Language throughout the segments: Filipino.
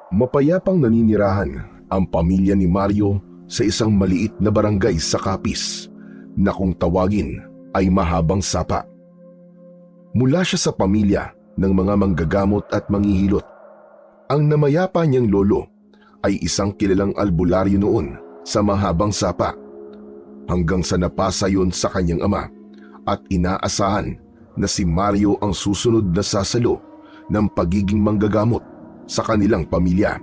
Mapayapang naninirahan ang pamilya ni Mario sa isang maliit na barangay sa Capiz na kung tawagin ay Mahabang Sapa. Mula siya sa pamilya ng mga manggagamot at manghihilot. Ang namayapa niyang lolo ay isang kilalang albularyo noon sa Mahabang Sapa hanggang sa napasa yun sa kanyang ama at inaasahan na si Mario ang susunod na sasalo ng pagiging manggagamot sa kanilang pamilya.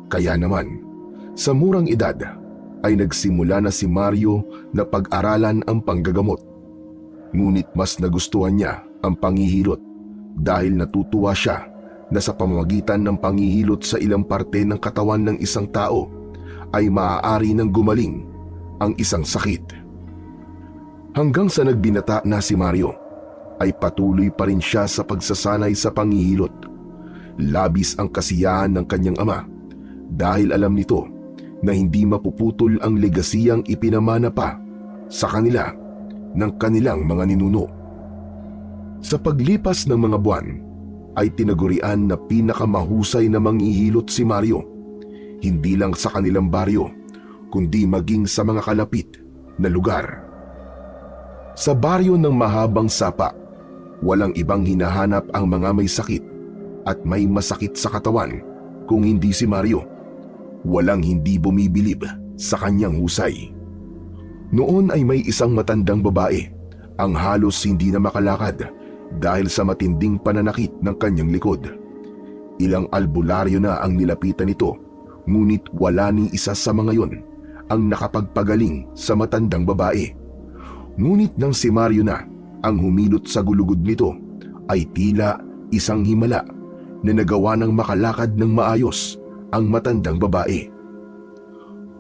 Kaya naman, sa murang edad ay nagsimula na si Mario na pag-aralan ang panggagamot. Ngunit mas nagustuhan niya ang panghihilot dahil natutuwa siya na sa pamamagitan ng panghihilot sa ilang parte ng katawan ng isang tao ay maaari nang gumaling ang isang sakit. Hanggang sa nagbinata na si Mario, ay patuloy pa rin siya sa pagsasanay sa panghihilot. Labis ang kasiyahan ng kanyang ama dahil alam nito na hindi mapuputol ang legasiyang ipinamana pa sa kanila ng kanilang mga ninuno. Sa paglipas ng mga buwan ay tinagurian na pinakamahusay na manghihilot si Mario, hindi lang sa kanilang baryo kundi maging sa mga kalapit na lugar. Sa baryo ng Mahabang Sapa, walang ibang hinahanap ang mga may sakit at may masakit sa katawan kung hindi si Mario. Walang hindi bumibilib sa kanyang husay. Noon ay may isang matandang babae ang halos hindi na makalakad dahil sa matinding pananakit ng kanyang likod. Ilang albularyo na ang nilapitan nito, ngunit wala ni isa sa mga yon ang nakapagpagaling sa matandang babae. Ngunit nang si Mario na ang humilot sa gulugod nito, ay tila isang himala na nagawa ng makalakad ng maayos ang matandang babae.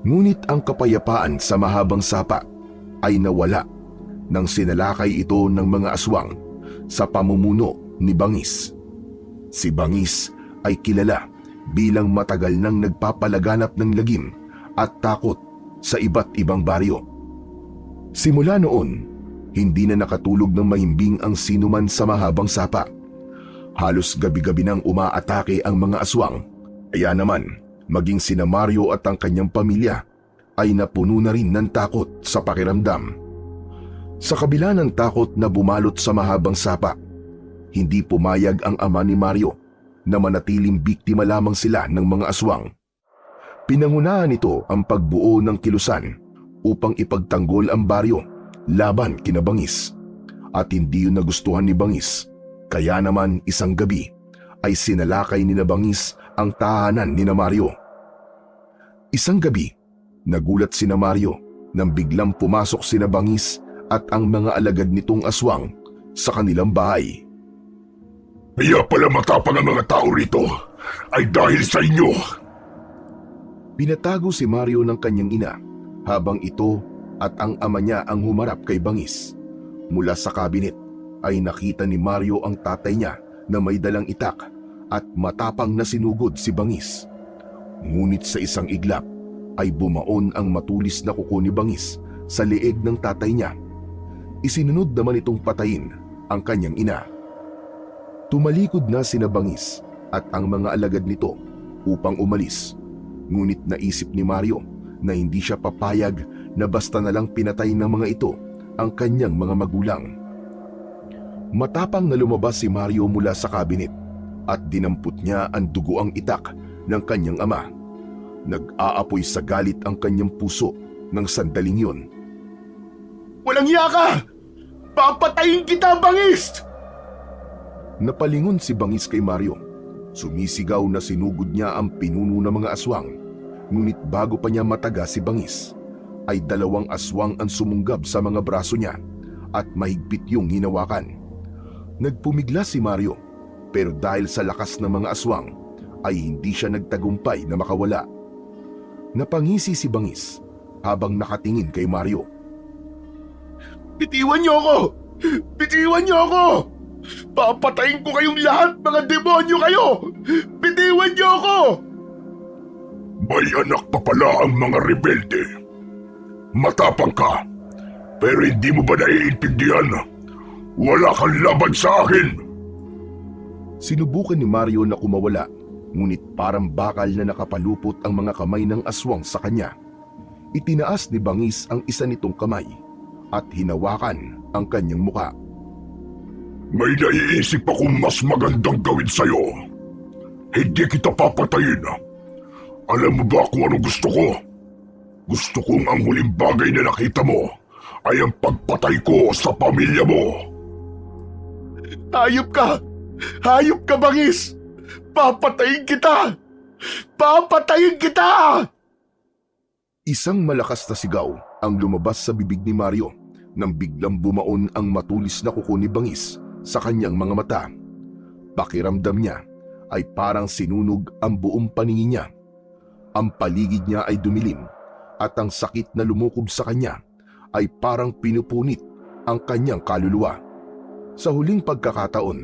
Ngunit ang kapayapaan sa Mahabang Sapa ay nawala nang sinalakay ito ng mga aswang sa pamumuno ni Bangis. Si Bangis ay kilala bilang matagal nang nagpapalaganap ng lagim at takot sa iba't ibang baryo. Simula noon, hindi na nakatulog ng mahimbing ang sinuman sa Mahabang Sapa. Halos gabi-gabi nang umaatake ang mga aswang. Kaya naman, maging sina Mario at ang kanyang pamilya ay napuno na rin ng takot sa pakiramdam. Sa kabila ng takot na bumalot sa Mahabang Sapa, hindi pumayag ang ama ni Mario na manatiling biktima lamang sila ng mga aswang. Pinangunahan nito ang pagbuo ng kilusan upang ipagtanggol ang baryo laban kina Bangis. At hindi yun nagustuhan ni Bangis. Kaya naman isang gabi ay sinalakay ni Bangis ang tahanan ni Mario. Isang gabi, nagulat si Mario nang biglang pumasok si Bangis at ang mga alagad nitong aswang sa kanilang bahay. Kaya pala matapang ang mga tao rito ay dahil sa inyo. Pinatago si Mario ng kanyang ina habang ito at ang ama niya ang humarap kay Bangis. Mula sa kabinet ay nakita ni Mario ang tatay niya na may dalang itak at matapang na sinugod si Bangis. Ngunit sa isang iglap ay bumaon ang matulis na kuko ni Bangis sa leeg ng tatay niya. Isinunod naman itong patayin ang kanyang ina. Tumalikod na sina Bangis at ang mga alagad nito upang umalis. Ngunit naisip ni Mario na hindi siya papayag na basta na lang pinatay ng mga ito ang kanyang mga magulang. Matapang na lumabas si Mario mula sa kabinet at dinampot niya ang dugoang itak ng kanyang ama. Nag-aapoy sa galit ang kanyang puso ng sandaling yun. Walang hiya ka! Papatayin kita, Bangis! Napalingon si Bangis kay Mario. Sumisigaw na sinugod niya ang pinuno ng mga aswang. Ngunit bago pa niya mataga si Bangis, ay 2 aswang ang sumunggab sa mga braso niya at mahigpit yung hinawakan. Nagpumigla si Mario, pero dahil sa lakas ng mga aswang ay hindi siya nagtagumpay na makawala. Napangisi si Bangis habang nakatingin kay Mario. Bitiwan niyo ako! Bitiwan niyo ako! Papatayin ko kayong lahat, mga demonyo kayo! Bitiwan niyo ako! May anak pa pala ang mga rebelde. Matapang ka, pero hindi mo ba naiintindihan? Wala kang laban sa akin! Sinubukan ni Mario na kumawala, Ngunit parang bakal na nakapalupot ang mga kamay ng aswang sa kanya. Itinaas ni Bangis ang isa nitong kamay at hinawakan ang kanyang muka. May naiisip akong mas magandang gawin sa'yo. Hindi kita papatayin. Alam mo ba kung anong gusto ko? Gusto kong ang huling bagay na nakita mo ay ang pagpatay ko sa pamilya mo. Hayop ka! Hayop ka, Bangis! Papatayin kita! Papatayin kita! Isang malakas na sigaw ang lumabas sa bibig ni Mario nang biglang bumaon ang matulis na kuko ni Bangis sa kanyang mga mata. Pakiramdam niya ay parang sinunog ang buong paningin niya. Ang paligid niya ay dumilim at ang sakit na lumukob sa kanya ay parang pinupunit ang kanyang kaluluwa. Sa huling pagkakataon,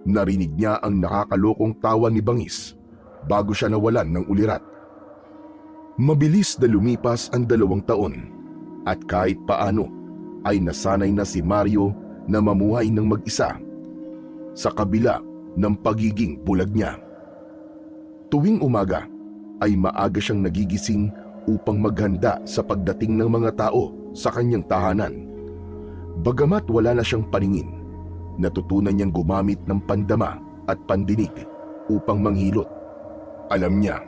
narinig niya ang nakakalokong tawa ni Bangis bago siya nawalan ng ulirat. Mabilis na lumipas ang 2 taon at kahit paano ay nasanay na si Mario na mamuhay ng mag-isa sa kabila ng pagiging bulag niya. Tuwing umaga ay maaga siyang nagigising upang maghanda sa pagdating ng mga tao sa kanyang tahanan. Bagamat wala na siyang paningin, natutunan niyang gumamit ng pandama at pandinig upang manghilot. Alam niya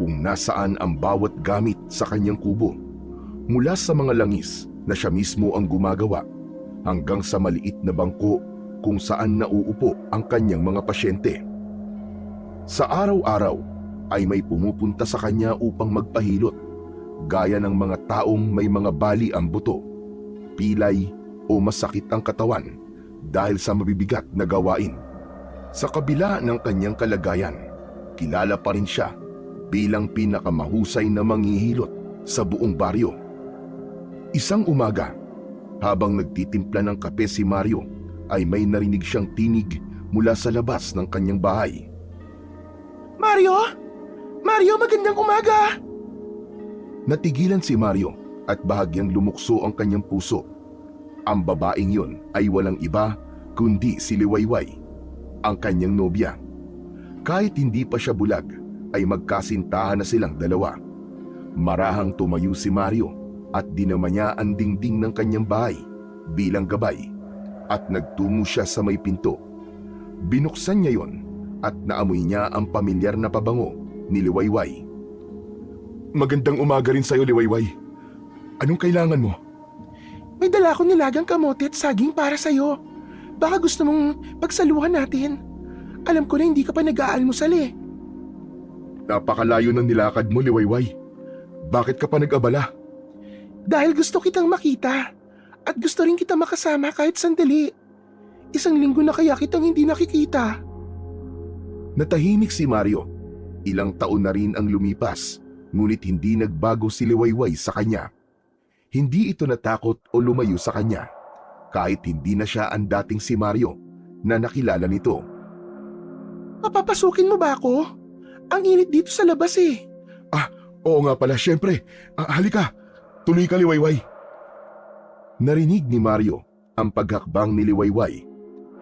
kung nasaan ang bawat gamit sa kanyang kubo, mula sa mga langis na siya mismo ang gumagawa hanggang sa maliit na bangko kung saan nauupo ang kanyang mga pasyente. Sa araw-araw ay may pumupunta sa kanya upang magpahilot, gaya ng mga taong may mga bali ang buto, pilay o masakit ang katawan dahil sa mabibigat na gawain. Sa kabila ng kanyang kalagayan, kilala pa rin siya bilang pinakamahusay na manghihilot sa buong baryo. Isang umaga, habang nagtitimpla ng kape si Mario, ay may narinig siyang tinig mula sa labas ng kanyang bahay. Mario? Mario, magandang umaga! Natigilan si Mario at bahagyang lumukso ang kanyang puso. Ang babaeng yun ay walang iba kundi si Liwayway, ang kanyang nobya. Kahit hindi pa siya bulag, ay magkasintahan na silang dalawa. Marahang tumayo si Mario at dinama niya ang dingding ng kanyang bahay bilang gabay at nagtungo siya sa may pinto. Binuksan niya yon at naamoy niya ang pamilyar na pabango ni Liwayway. Magandang umaga rin sa'yo, Liwayway. Anong kailangan mo? May dala akong nilagang kamote at saging para sa'yo. Baka gusto mong pagsaluhan natin. Alam ko na hindi ka pa nag-aalmusal eh. Napakalayo ng nilakad mo, Liwayway. Bakit ka pa nag-abala? Dahil gusto kitang makita at gusto rin kita makasama kahit sandali. 1 linggo na kaya kitang hindi nakikita. Natahimik si Mario. Ilang taon na rin ang lumipas, ngunit hindi nagbago si Liwayway sa kanya. Hindi ito natakot o lumayo sa kanya, kahit hindi na siya ang dating si Mario na nakilala nito. Papapasukin mo ba ako? Ang init dito sa labas eh. Oo nga pala, syempre. Halika, tuloy ka, Liwayway. Narinig ni Mario ang paghakbang ni Liwayway.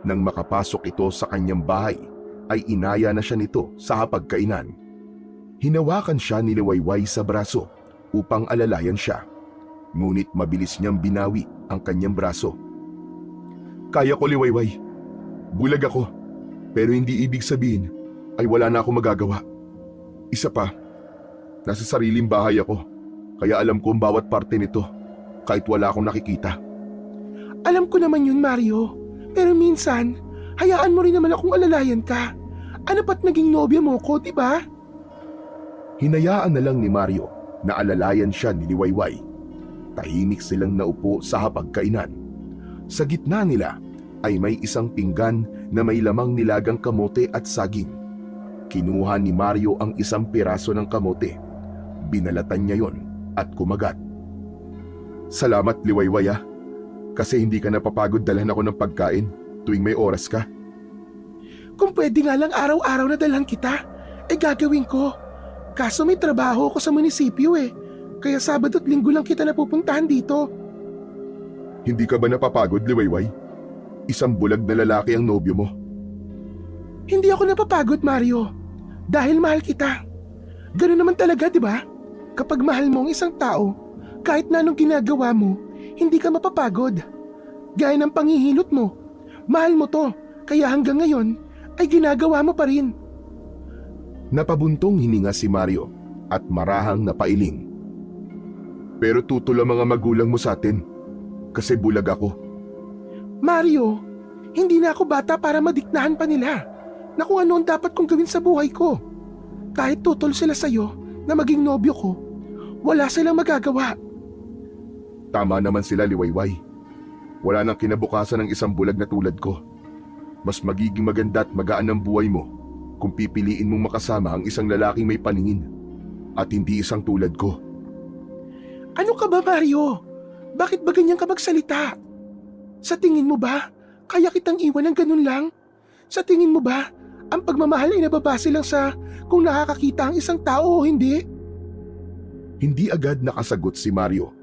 Nang makapasok ito sa kanyang bahay, ay inaya na siya nito sa hapagkainan. Hinawakan siya ni Liwayway sa braso upang alalayan siya. Ngunit mabilis niyang binawi ang kanyang braso. Kaya ko, Liwayway. Bulag ako, pero hindi ibig sabihin ay wala na akong magagawa. Isa pa, nasa sariling bahay ako, kaya alam ko ang bawat parte nito kahit wala akong nakikita. Alam ko naman yun, Mario. Pero minsan, hayaan mo rin naman akong alalayan ka. Ano pa't naging nobya mo ko, di ba? Hinayaan na lang ni Mario na alalayan siya ni Liwayway. Tahimik silang naupo sa hapagkainan. Sa gitna nila ay may isang pinggan na may lamang nilagang kamote at saging. Kinuha ni Mario ang isang piraso ng kamote. Binalatan niya yon at kumagat. Salamat, Liwayway, kasi hindi ka napapagod dalhan ako ng pagkain tuwing may oras ka. Kung pwede nga lang araw-araw na dalhan kita, gagawin ko. Kaso may trabaho ko sa munisipyo eh. Kaya Sabado at Linggo lang kita napupuntahan dito. Hindi ka ba napapagod, Liwayway? Isang bulag na lalaki ang nobyo mo. Hindi ako napapagod, Mario. Dahil mahal kita. Ganun naman talaga, di ba? Kapag mahal mo ang isang tao, kahit na anong ginagawa mo, hindi ka mapapagod. Gaya ng panghihilot mo. Mahal mo to, kaya hanggang ngayon ay ginagawa mo pa rin. Napabuntong hininga si Mario at marahang napailing. Pero tutol ang mga magulang mo sa atin kasi bulag ako. Mario, hindi na ako bata para madiktahan pa nila na kung ano ang dapat kong gawin sa buhay ko. Kahit tutol sila sa'yo na maging nobyo ko, wala silang magagawa. Tama naman sila, Liwayway. Wala nang kinabukasan ng isang bulag na tulad ko. Mas magiging maganda at magaan ang buhay mo kung pipiliin mong makasama ang isang lalaking may paningin at hindi isang tulad ko. Ano ka ba, Mario? Bakit ba ganyan ka magsalita? Sa tingin mo ba, kaya kitang iwan ng ganun lang? Sa tingin mo ba, ang pagmamahal ay nababase lang sa kung nakakakita ang isang tao o hindi? Hindi agad nakasagot si Mario.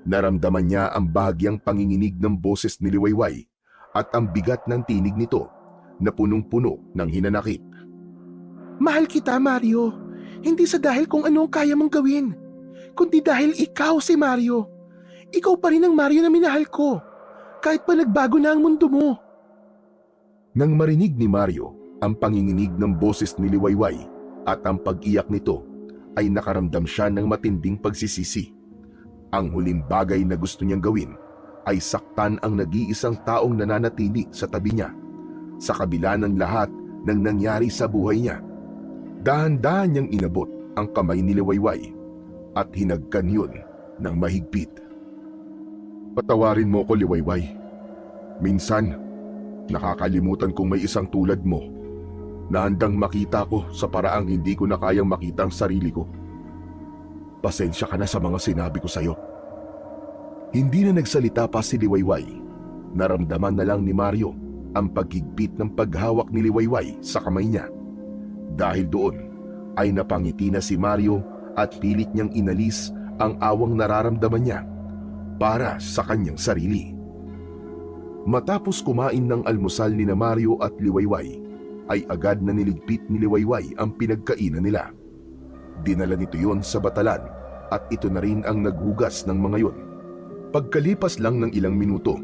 Naramdaman niya ang bahagyang panginginig ng boses ni Liwayway at ang bigat ng tinig nito na punong-puno ng hinanakit. Mahal kita, Mario. Hindi sa dahil kung ano ang kaya mong gawin, kundi dahil ikaw si Mario. Ikaw pa rin ang Mario na minahal ko, kahit pa nagbago na ang mundo mo. Nang marinig ni Mario ang panginginig ng boses ni Liwayway at ang pag-iyak nito, ay nakaramdam siya ng matinding pagsisisi. Ang huling bagay na gusto niyang gawin ay saktan ang nag-iisang taong nananatili sa tabi niya, sa kabila ng lahat ng nangyari sa buhay niya. Dahan-dahan niyang inabot ang kamay ni Liwayway at hinagkan yun ng mahigpit. Patawarin mo ko, Liwayway. Minsan, nakakalimutan kong may isang tulad mo na handang makita ko sa paraang hindi ko na kayang makita ang sarili ko. Pasensya ka na sa mga sinabi ko sa'yo. Hindi na nagsalita pa si Liwayway. Naramdaman na lang ni Mario ang paghigpit ng paghawak ni Liwayway sa kamay niya. Dahil doon ay napangiti na si Mario at pilit niyang inalis ang awang nararamdaman niya para sa kanyang sarili. Matapos kumain ng almusal ni Mario at Liwayway, ay agad na niligpit ni Liwayway ang pinagkainan nila. Dinala nito yon sa batalan at ito na rin ang naghugas ng mga yon. Pagkalipas lang ng ilang minuto,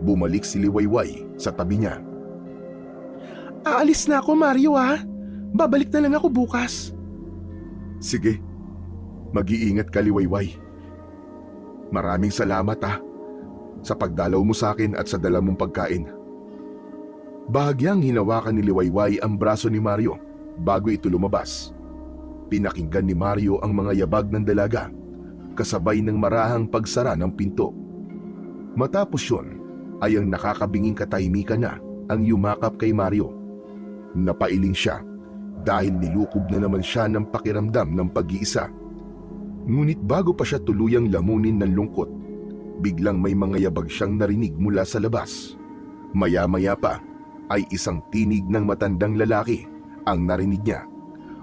bumalik si Liwayway sa tabi niya. Aalis na ako, Mario, ha? Babalik na lang ako bukas. Sige, mag-iingat ka, Liwayway. Maraming salamat, sa pagdalaw mo sa akin at sa dala mong pagkain. Bahagyang hinawakan ni Liwayway ang braso ni Mario bago ito lumabas. Pinakinggan ni Mario ang mga yabag ng dalaga, kasabay ng marahang pagsara ng pinto. Matapos yun, ay ang nakakabinging katahimikan na ang yumakap kay Mario. Napailing siya dahil nilukob na naman siya ng pakiramdam ng pag-iisa. Ngunit bago pa siya tuluyang lamunin ng lungkot, biglang may mga yabag siyang narinig mula sa labas. Maya-maya pa ay isang tinig ng matandang lalaki ang narinig niya.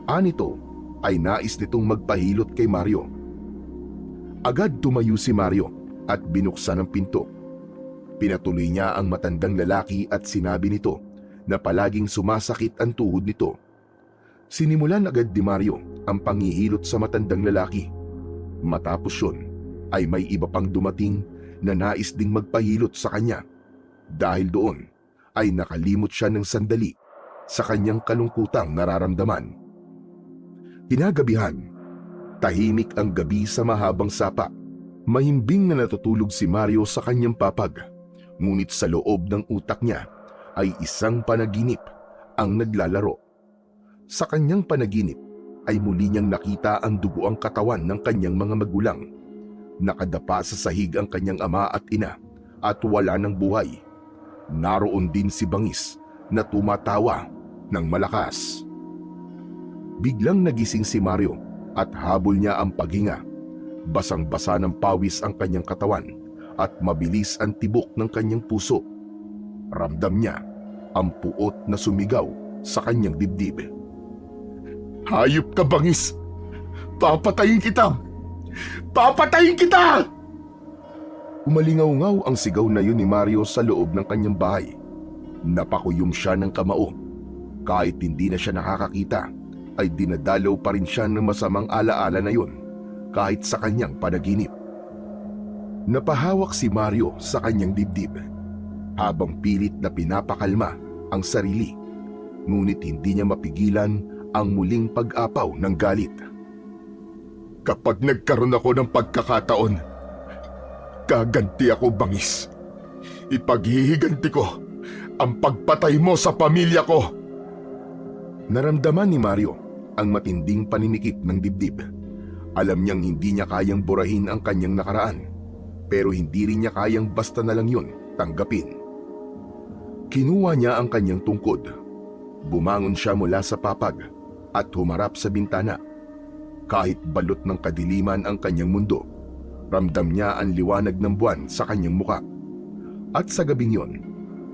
Anito ay nais nitong magpahilot kay Mario. Agad tumayo si Mario at binuksan ang pinto. Pinatuloy niya ang matandang lalaki at sinabi nito na palaging sumasakit ang tuhod nito. Sinimulan agad ni Mario ang panghihilot sa matandang lalaki. Matapos yun, ay may iba pang dumating na nais ding magpahilot sa kanya. Dahil doon, ay nakalimot siya ng sandali sa kanyang kalungkutang nararamdaman. Kinagabihan, tahimik ang gabi sa mahabang sapa. Mahimbing na natutulog si Mario sa kanyang papag. Ngunit sa loob ng utak niya ay isang panaginip ang naglalaro. Sa kanyang panaginip ay muli niyang nakita ang dugo ang katawan ng kanyang mga magulang. Nakadapa sa sahig ang kanyang ama at ina at wala ng buhay. Naroon din si Bangis na tumatawa ng malakas. Biglang nagising si Mario at habol niya ang paghinga. Basang-basa ng pawis ang kanyang katawan at mabilis ang tibok ng kanyang puso. Ramdam niya ang puot na sumigaw sa kanyang dibdib. Hayop ka, Bangis! Papatayin kita! Papatayin kita! Umalingaw-ngaw ang sigaw na yun ni Mario sa loob ng kanyang bahay. Napakuyom siya ng kamao. Kahit hindi na siya nakakakita, ay dinadalaw pa rin siya ng masamang alaala na yun kahit sa kanyang panaginip. Napahawak si Mario sa kanyang dibdib habang pilit na pinapakalma ang sarili, ngunit hindi niya mapigilan ang muling pag-apaw ng galit. Kapag nagkaroon ako ng pagkakataon, gaganti ako, Bangis. Ipaghihiganti ko ang pagpatay mo sa pamilya ko. Naramdaman ni Mario ang matinding paninikip ng dibdib. Alam niyang hindi niya kayang burahin ang kanyang nakaraan, pero hindi rin niya kayang basta na lang yun tanggapin. Kinuha niya ang kanyang tungkod. Bumangon siya mula sa papag at humarap sa bintana. Kahit balot ng kadiliman ang kanyang mundo, ramdam niya ang liwanag ng buwan sa kanyang muka. At sa gabing yon,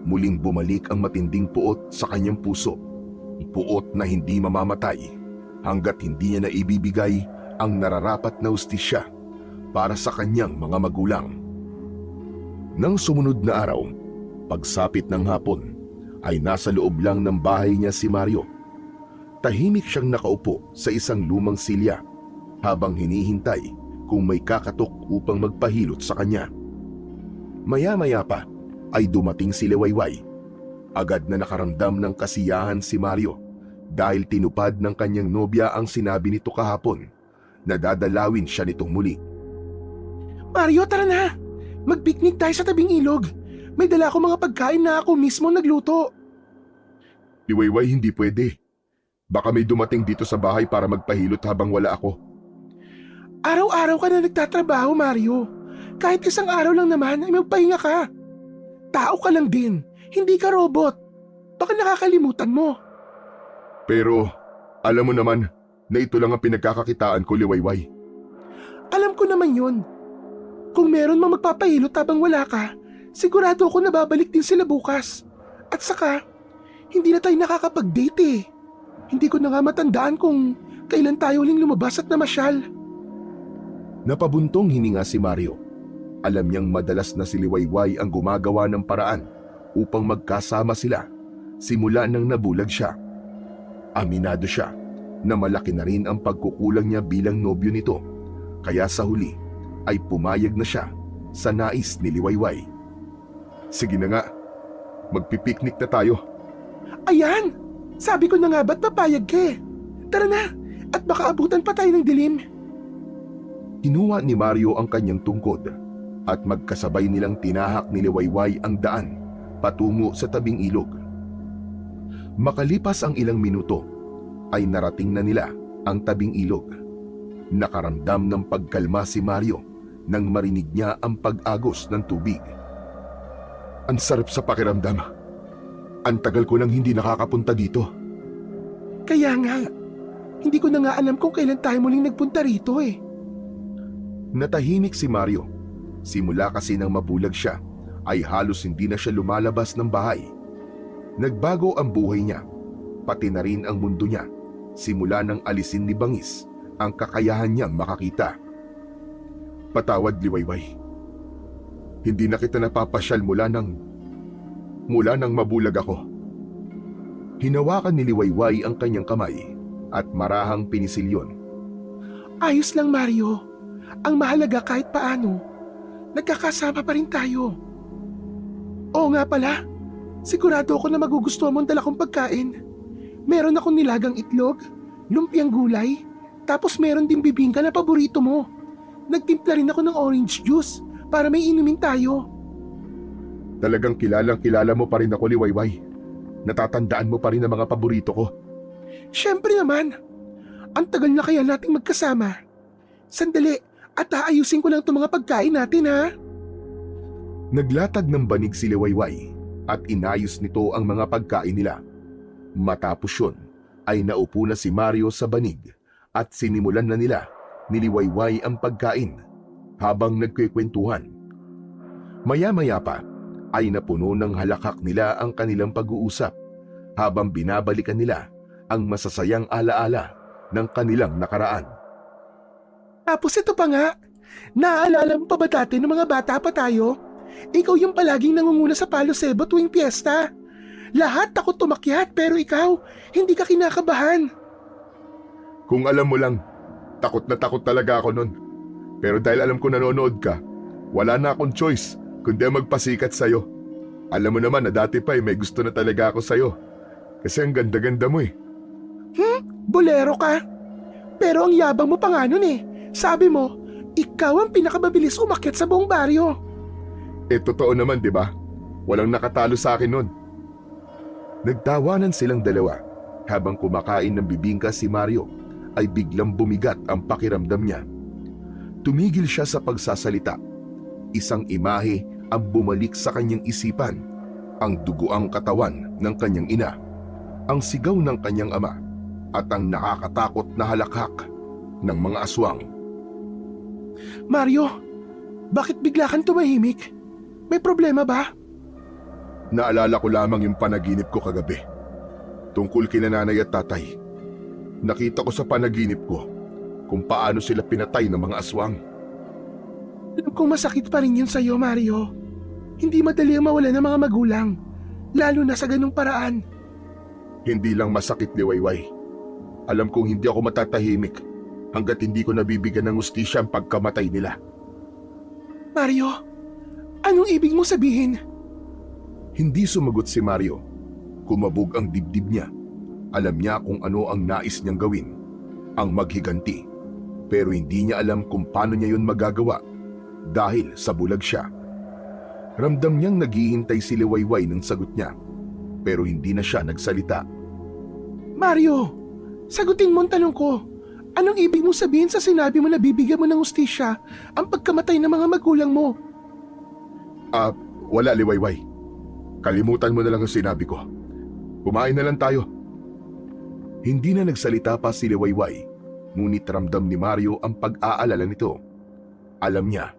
muling bumalik ang matinding puot sa kanyang puso. Puot na hindi mamamatay hanggat hindi niya naibibigay ang nararapat na hustisya para sa kanyang mga magulang. Nang sumunod na araw, pagsapit ng hapon, ay nasa loob lang ng bahay niya si Mario. Tahimik siyang nakaupo sa isang lumang silya habang hinihintay kung may kakatok upang magpahilot sa kanya. Maya-maya pa ay dumating si Liwayway. Agad na nakaramdam ng kasiyahan si Mario dahil tinupad ng kanyang nobya ang sinabi nito kahapon na dadalawin siya nitong muli. Mario, tara na! Mag-picnic tayo sa tabing ilog. May dala ko mga pagkain na ako mismo nagluto. Liwayway, hindi pwede. Baka may dumating dito sa bahay para magpahilot habang wala ako. Araw-araw ka na nagtatrabaho, Mario. Kahit isang araw lang naman ay magpahinga ka. Tao ka lang din, hindi ka robot. Baka nakakalimutan mo. Pero alam mo naman na ito lang ang pinagkakakitaan ko, Liwayway. Alam ko naman yun. Kung meron mang magpapahilot habang wala ka, sigurado ako na babalik din sila bukas. At saka, hindi na tayo nakakapag-date eh. Hindi ko na nga matandaan kung kailan tayo huling lumabas at namasyal. Napabuntong hininga si Mario. Alam niyang madalas na si Liwayway ang gumagawa ng paraan upang magkasama sila simula nang nabulag siya. Aminado siya na malaki na rin ang pagkukulang niya bilang nobyo nito, kaya sa huli ay pumayag na siya sa nais ni Liwayway. Sige na nga, magpipiknik na tayo. Ayan! Sabi ko na nga ba't papayag ka eh? Tara na! At baka abutan pa tayo ng dilim. Kinuha ni Mario ang kanyang tungkod at magkasabay nilang tinahak ni Liwayway ang daan patungo sa tabing ilog. Makalipas ang ilang minuto ay narating na nila ang tabing ilog. Nakaramdam ng pagkalma si Mario nang marinig niya ang pag-agos ng tubig. Ang sarap sa pakiramdam. Ang tagal ko nang hindi nakakapunta dito. Kaya nga, hindi ko na nga alam kung kailan tayo muling nagpunta rito eh. Natahimik si Mario. Simula kasi nang mabulag siya, ay halos hindi na siya lumalabas ng bahay. Nagbago ang buhay niya, pati na rin ang mundo niya, simula nang alisin ni Bangis ang kakayahan niyang makakita. Patawad, Liwayway. Hindi na kita napapasyal mula nang mabulag ako. Hinawakan ni Liwayway ang kanyang kamay at marahang pinisilyon. Ayos lang, Mario. Ang mahalaga kahit paano, nagkakasama pa rin tayo. Oo nga pala, sigurado ako na magugustuhan mo ang dala kong pagkain. Meron akong nilagang itlog, lumpiang gulay, tapos meron din bibingka na paborito mo. Nagtimpla rin ako ng orange juice para may inumin tayo. Talagang kilala mo pa rin ako, Liwayway. Natatandaan mo pa rin ang mga paborito ko. Siyempre naman. Ang tagal na kaya nating magkasama. Sandali, at aayusin ko lang itong mga pagkain natin ha. Naglatag ng banig si Liwayway at inayos nito ang mga pagkain nila. Matapos yun, ay naupo na si Mario sa banig at sinimulan na nila ni Liwayway ang pagkain habang nagkikwentuhan. Maya-maya pa ay napuno ng halakak nila ang kanilang pag-uusap habang binabalikan nila ang masasayang alaala ng kanilang nakaraan. Tapos ito pa nga, naaalala mo pa ba dati ng mga bata pa tayo? Ikaw yung palaging nangunguna sa Palo Sebo tuwing piyesta. Lahat takot tumakyat pero ikaw, hindi ka kinakabahan. Kung alam mo lang, takot na takot talaga ako nun. Pero dahil alam ko nanonood ka, wala na akong choice kundi magpasikat sa'yo. Alam mo naman na dati pa may gusto na talaga ako sa'yo. Kasi ang ganda-ganda mo eh. Bolero ka. Pero ang yabang mo pa nga nun eh. Sabi mo, ikaw ang pinakamabilis umakyat sa buong baryo. Totoo naman, di ba? Walang nakatalo sa akin nun. Nagtawanan silang dalawa. Habang kumakain ng bibingka si Mario, ay biglang bumigat ang pakiramdam niya. Tumigil siya sa pagsasalita. Isang imahe ang bumalik sa kanyang isipan. Ang duguang katawan ng kanyang ina, ang sigaw ng kanyang ama, at ang nakakatakot na halakhak ng mga aswang. Mario, bakit bigla kang tumahimik? May problema ba? Naalala ko lamang yung panaginip ko kagabi. Tungkol kina nanay at tatay. Nakita ko sa panaginip ko kung paano sila pinatay ng mga aswang. Alam kong masakit pa rin yun sa'yo, Mario. Hindi madali ang mawala ng mga magulang, lalo na sa ganung paraan. Hindi lang masakit, Liwayway. Alam kong hindi ako matatahimik hanggat hindi ko nabibigyan ng hustisya ang pagkamatay nila. Mario, anong ibig mong sabihin? Hindi sumagot si Mario. Kumabog ang dibdib niya. Alam niya kung ano ang nais niyang gawin, ang maghiganti. Pero hindi niya alam kung paano niya yun magagawa dahil sa bulag siya. Ramdam niyang naghihintay si Liwayway ng sagot niya, pero hindi na siya nagsalita. Mario, sagutin mo ang tanong ko. Anong ibig mong sabihin sa sinabi mo na bibigyan mo ng hustisya ang pagkamatay ng mga magulang mo? Wala, Liwayway. Kalimutan mo na lang ang sinabi ko. Kumain na lang tayo. Hindi na nagsalita pa si Liwayway, ngunit ramdam ni Mario ang pag-aalala nito. Alam niya,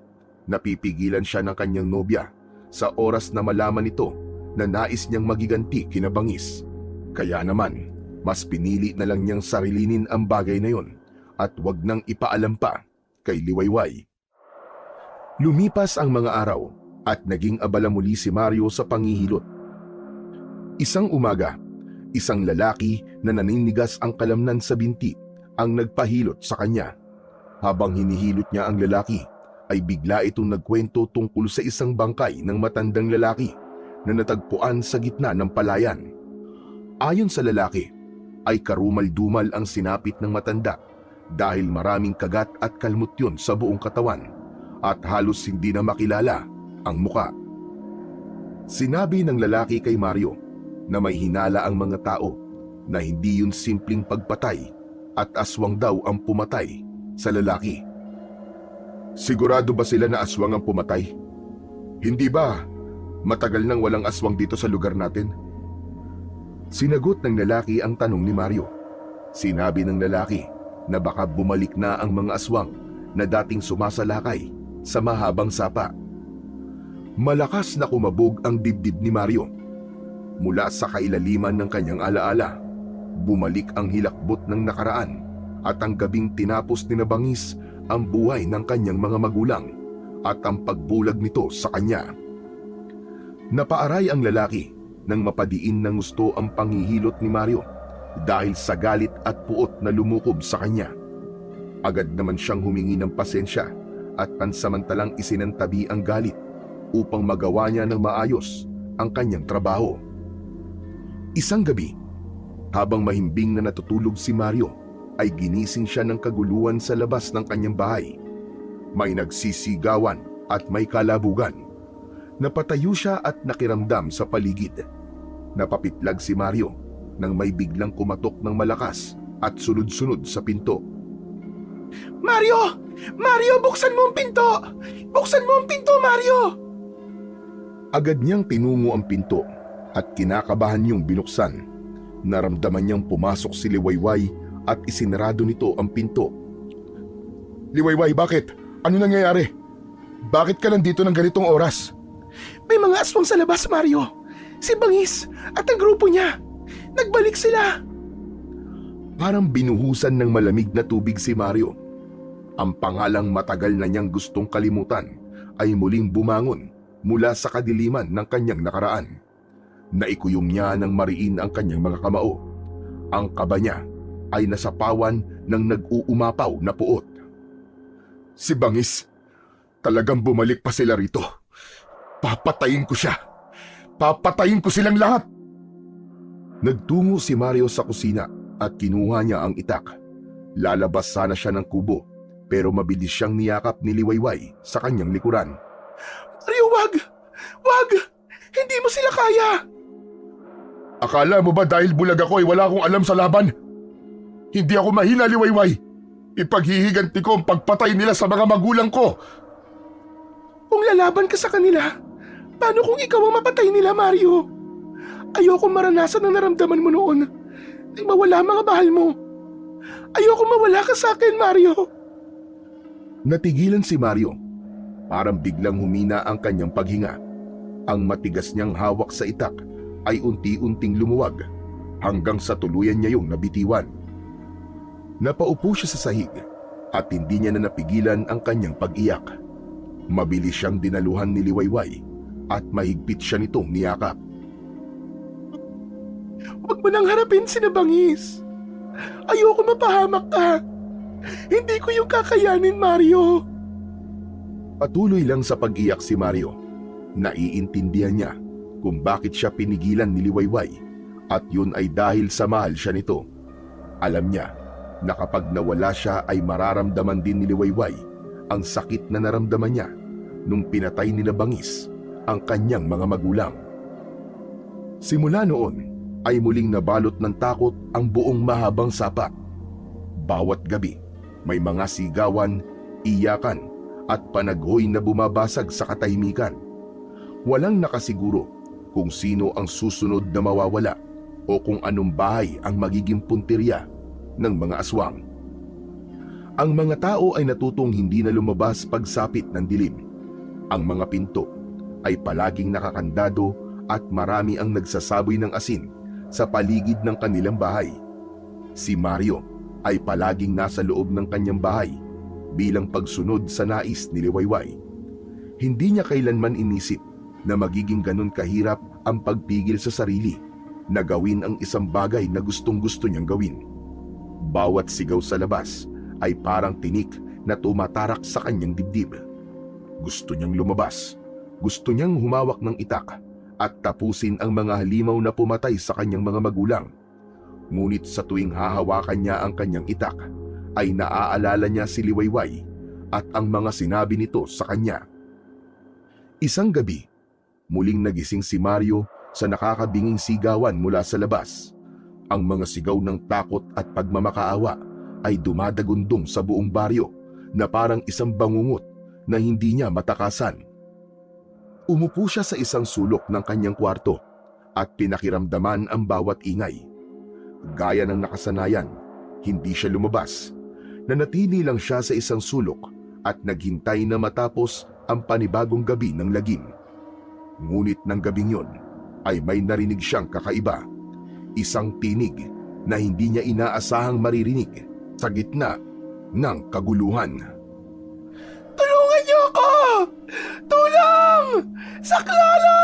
napipigilan siya ng kanyang nobya sa oras na malaman nito na nais niyang magiganti kina Bangis. Kaya naman, mas pinili na lang niyang sarilinin ang bagay na yon at wag nang ipaalam pa kay Liwayway. Lumipas ang mga araw at naging abala muli si Mario sa panghihilot. Isang umaga, isang lalaki na naninigas ang kalamnan sa binti ang nagpahilot sa kanya. Habang hinihilot niya ang lalaki, ay bigla itong nagkwento tungkol sa isang bangkay ng matandang lalaki na natagpuan sa gitna ng palayan. Ayon sa lalaki, ay karumal-dumal ang sinapit ng matanda dahil maraming kagat at kalmot yun sa buong katawan at halos hindi na makilala ang muka. Sinabi ng lalaki kay Mario na may hinala ang mga tao na hindi yun simpleng pagpatay at aswang daw ang pumatay sa lalaki. Sigurado ba sila na aswang ang pumatay? Hindi ba matagal nang walang aswang dito sa lugar natin? Sinagot ng lalaki ang tanong ni Mario. Sinabi ng lalaki na baka bumalik na ang mga aswang na dating sumasalakay sa mahabang sapa. Malakas na kumabog ang dibdib ni Mario. Mula sa kailaliman ng kanyang alaala, bumalik ang hilakbot ng nakaraan at ang gabing tinapos ni Bangis ang buhay ng kanyang mga magulang at ang pagbulag nito sa kanya. Napaaray ang lalaki nang mapadiin ng gusto ang panghihilot ni Mario dahil sa galit at puot na lumukob sa kanya. Agad naman siyang humingi ng pasensya at pansamantalang isinantabi ang galit upang magawa niya ng maayos ang kanyang trabaho. Isang gabi, habang mahimbing na natutulog si Mario, ay ginising siya ng kaguluhan sa labas ng kanyang bahay. May nagsisigawan at may kalabugan. Napatayo siya at nakiramdam sa paligid. Napapitlag si Mario nang may biglang kumatok ng malakas at sunod-sunod sa pinto. Mario! Mario, buksan mo ang pinto! Buksan mo ang pinto, Mario! Agad niyang tinungo ang pinto at kinakabahan niyang binuksan. Naramdaman niyang pumasok si Liwayway at isinarado nito ang pinto. Liwayway, bakit? Ano nangyayari? Bakit ka nandito ng ganitong oras? May mga aswang sa labas, Mario. Si Bangis at ang grupo niya. Nagbalik sila. Parang binuhusan ng malamig na tubig si Mario. Ang pangalang matagal na niyang gustong kalimutan ay muling bumangon mula sa kadiliman ng kanyang nakaraan. Naikuyong niya ng mariin ang kanyang mga kamao. Ang kaba niya ay nasapawan ng nag-uumapaw na puot. Si Bangis, talagang bumalik pa sila rito. Papatayin ko siya. Papatayin ko silang lahat. Nagtungo si Mario sa kusina at kinuha niya ang itak. Lalabas sana siya ng kubo pero mabilis siyang niyakap ni Liwayway sa kanyang likuran. Mario, wag! Wag! Hindi mo sila kaya! Akala mo ba dahil bulag ako ay wala akong alam sa laban? Hindi ako mahina, Liwayway. Ipaghihiganti ko ang pagpatay nila sa mga magulang ko. Kung lalaban ka sa kanila, paano kung ikaw ang mapatay nila, Mario? Ayoko maranasan ang naramdaman mo noon. Nang mawala ang mga mahal mo. Ayoko mawala ka sa akin, Mario. Natigilan si Mario. Parang biglang humina ang kanyang paghinga. Ang matigas niyang hawak sa itak ay unti-unting lumuwag hanggang sa tuluyan niya yung nabitiwan. Napaupo siya sa sahig at hindi niya na napigilan ang kanyang pag-iyak. Mabilis siyang dinaluhan ni Liwayway at mahigpit siya nitong niyakap. Huwag mo nang harapin si Bangis. Ayoko mapahamak ka. Hindi ko yung kakayanin, Mario. Patuloy lang sa pag-iyak si Mario. Naiintindihan niya kung bakit siya pinigilan ni Liwayway at yun ay dahil sa mahal siya nito. Alam niya na kapag nawala siya ay mararamdaman din ni Liwayway ang sakit na naramdaman niya nung pinatay ni Bangis ang kanyang mga magulang. Simula noon ay muling nabalot ng takot ang buong mahabang sapa. Bawat gabi may mga sigawan, iyakan at panaghoy na bumabasag sa katahimikan. Walang nakasiguro kung sino ang susunod na mawawala o kung anong bahay ang magiging puntirya ng mga aswang. Ang mga tao ay natutong hindi na lumabas pagsapit ng dilim. Ang mga pinto ay palaging nakakandado at marami ang nagsasaboy ng asin sa paligid ng kanilang bahay. Si Mario ay palaging nasa loob ng kanyang bahay bilang pagsunod sa nais ni Liwayway. Hindi niya kailanman inisip na magiging ganun kahirap ang pagpigil sa sarili na gawin ang isang bagay na gustong-gusto niyang gawin. Bawat sigaw sa labas ay parang tinik na tumatarak sa kanyang dibdib. Gusto niyang lumabas. Gusto niyang humawak ng itak at tapusin ang mga halimaw na pumatay sa kanyang mga magulang. Ngunit sa tuwing hahawakan niya ang kanyang itak, ay naaalala niya si Liwayway at ang mga sinabi nito sa kanya. Isang gabi, muling nagising si Mario sa nakakabinging sigawan mula sa labas. Ang mga sigaw ng takot at pagmamakaawa ay dumadagundong sa buong baryo na parang isang bangungot na hindi niya matakasan. Umupo siya sa isang sulok ng kanyang kwarto at pinakiramdaman ang bawat ingay. Gaya ng nakasanayan, hindi siya lumabas. Nanatili lang siya sa isang sulok at naghintay na matapos ang panibagong gabi ng lagim. Ngunit ng gabing yon ay may narinig siyang kakaiba. Isang tinig na hindi niya inaasahang maririnig sa gitna ng kaguluhan. Tulungan niyo ako! Tulong! Saklolo!